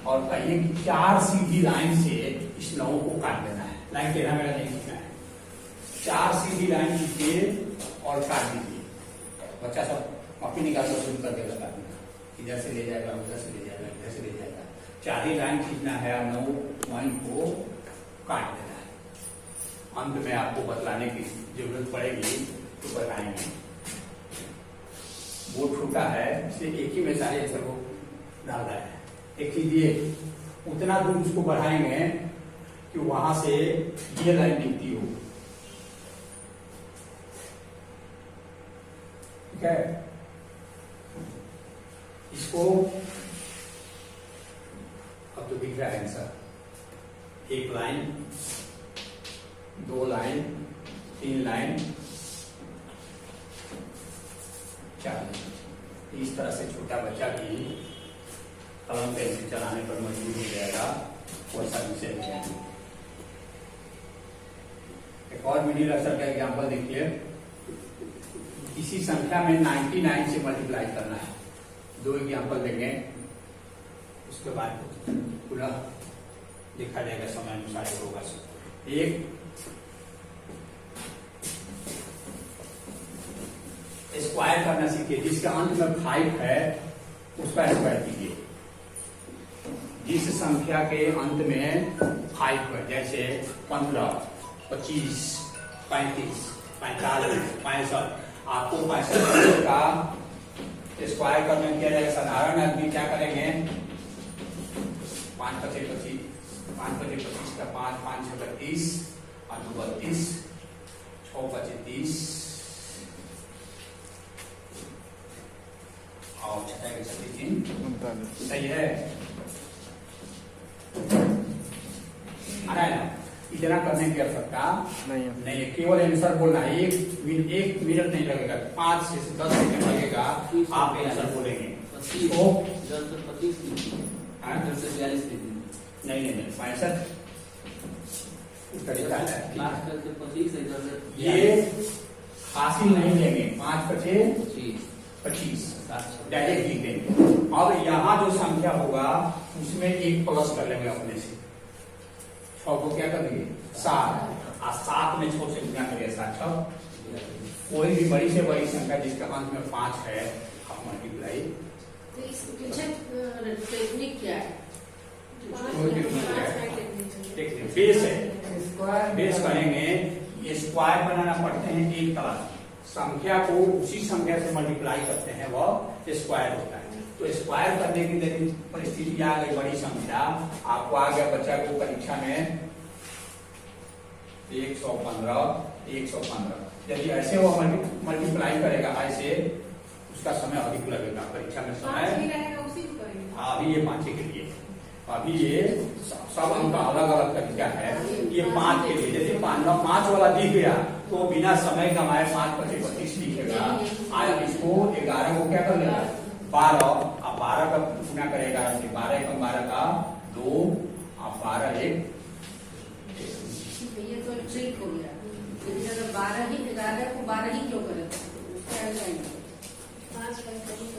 और कहिए कि 4 सीधी लाइन से इस 9 को काट देना है। लाइन टेढ़ा मेरा नहीं खींचना है, 4 सीधी लाइन खींचिए और काट दीजिए। बच्चा सब कॉपी निकाल कर शुरू कर देगा काटना। इधर से ले जाएगा, उधर से ले जाएगा, इधर से ले जाएगा। 4 ही लाइन खींचना है और 9 पॉइंट को काट देना है। अंत में आपको बतलाने की जरूरत पड़ेगी तो बताएंगे। बोर्ड छोटा है इसलिए एक ही में सारे आंसर को डाल रहा है। एक कीजिए, उतना दूर उसको बढ़ाएंगे कि वहां से ये लाइन निकलती हो। ठीक है, इसको अब तो दिख रहा है answer. 1 line, 2 line, 3 line, 4 line. इस तरह से छोटा बच्चा भी कलम पेंसिल चलाने पर मजबूर हो जाएगा, वैसा विषय हो जाएगा। एक और मिनी रसर का एग्जाम्पल देखिए। किसी संख्या में 99 से मल्टीप्लाई करना है। 2 एग्जाम्पल देंगे, उसके बाद पुनः देखा जाएगा समय अनुसार होगा। एक स्क्वायर करना सीखिए। जिसका अंत में 5 है उसका स्क्वायर कीजिए। जिस संख्या के अंत में 5 है, जैसे 15, 25, 35, 45, 65, आपको 65 का स्क्वायर करना किया जाएगा। साधारण आदमी क्या करेंगे, 5 × 25, 5 × 25 का 5, 5 × 32 और 2 32, 6 × 30 और 6 × 36 सही है। इतना करने की आवश्यकता नहीं है। केवल आंसर बोलना है। 1 मिनट नहीं लगेगा, 5 से 10 सेकंड लगेगा, आप आंसर बोलेंगे। तो 42 नहीं 65 ये हासिल नहीं लेंगे। 5 × 6 25 डायरेक्ट लिख देंगे। अब यहाँ जो संख्या होगा उसमें 1 प्लस कर लेंगे अपने से। 6 को क्या करेंगे 7 और 7 में 6 से गुना करिए 7 6। कोई भी बड़ी से बड़ी संख्या जिसका अंत में 5 है आप मल्टीप्लाई। तो इसको पीछे टेक्निक क्या है? बेस है, बेस करेंगे। ये स्क्वायर बनाना पड़ते हैं 1 क्लास। संख्या को उसी संख्या से मल्टीप्लाई करते हैं, वह स्क्वायर होता है। तो स्क्वायर करने की यदि परिस्थिति आ गई, बड़ी संख्या आपको आ गया, बच्चा को परीक्षा में 115 यदि ऐसे वो मल्टीप्लाई करेगा, ऐसे उसका समय अधिक लगेगा परीक्षा में समय। अभी ये 5 के लिए, अभी ये सब अंक अलग अलग तरीका है। ये 5 के लिए जैसे 5 वाला दिख गया तो बिना समय कमाए 5 × 25 लिखेगा। आज इसको 11 को क्या कर लेगा 12, अब 12 का गुना करेगा 12 × 12 का 2, अब 12 1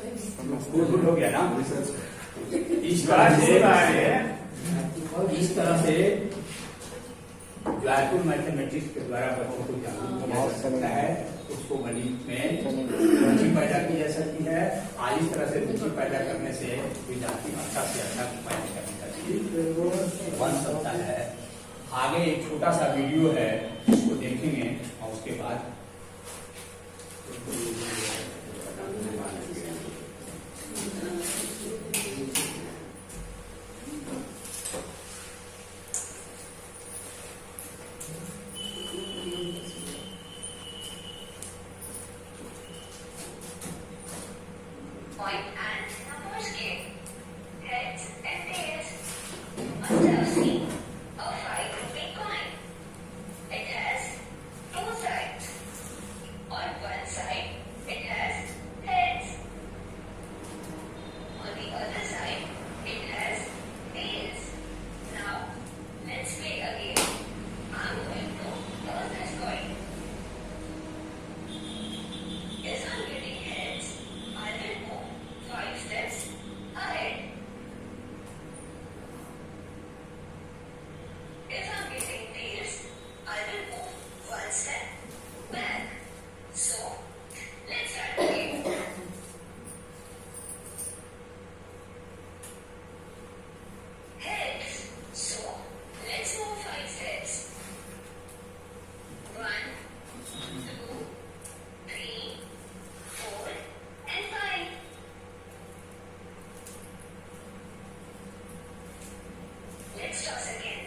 गुड हो गया ना। इस तरह से जयपुर मैथमेटिक्स के द्वारा बच्चों को जागरूक किया जा सकता है, उसको गणित में रुचि पैदा की जा सकती है। आज इस तरह से रुचि पैदा करने से विद्यार्थी अच्छा से अच्छा पैदा करने का चीज बन सकता है। आगे एक छोटा सा वीडियो है, उसको देखेंगे और उसके बाद Point and numbers game. Heads and tails. You must have seen a 5-rupee coin. It has two sides. On one side, it has heads. On the other side, it has tails. Now, let's play a game. I'm going to toss this coin. As I'm getting heads, I will move 5 steps ahead. If I'm getting tails, I will move 1 step back. So, let's start the game. Heads. So, let's move 5 steps. 1, 2, 3, 4, and 5. Let's toss again.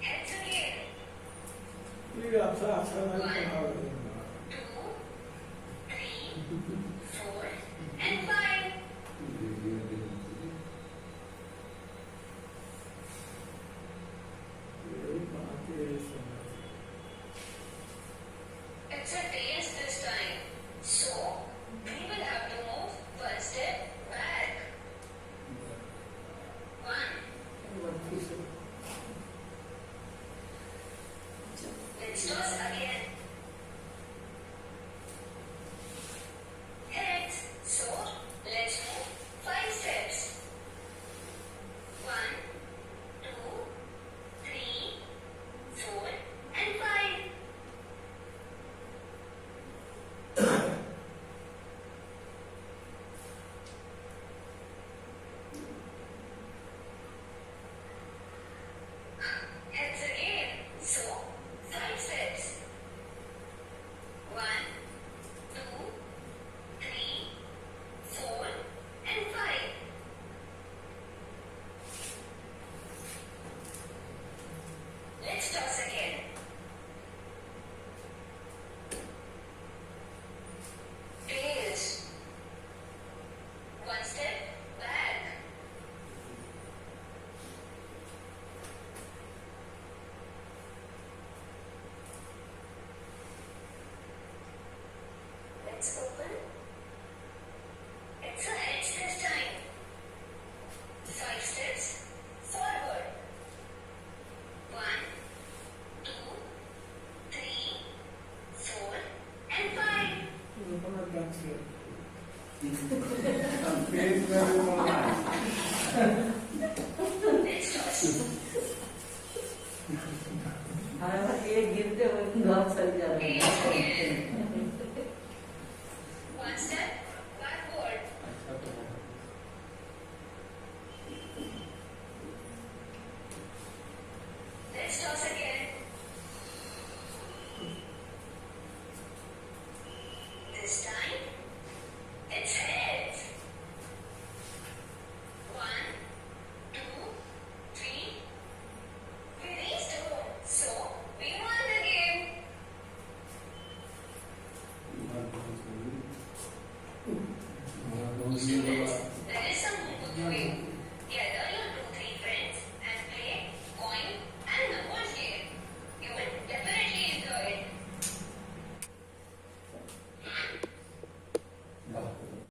Heads again. ये अच्छा अच्छा नहीं पढ़ा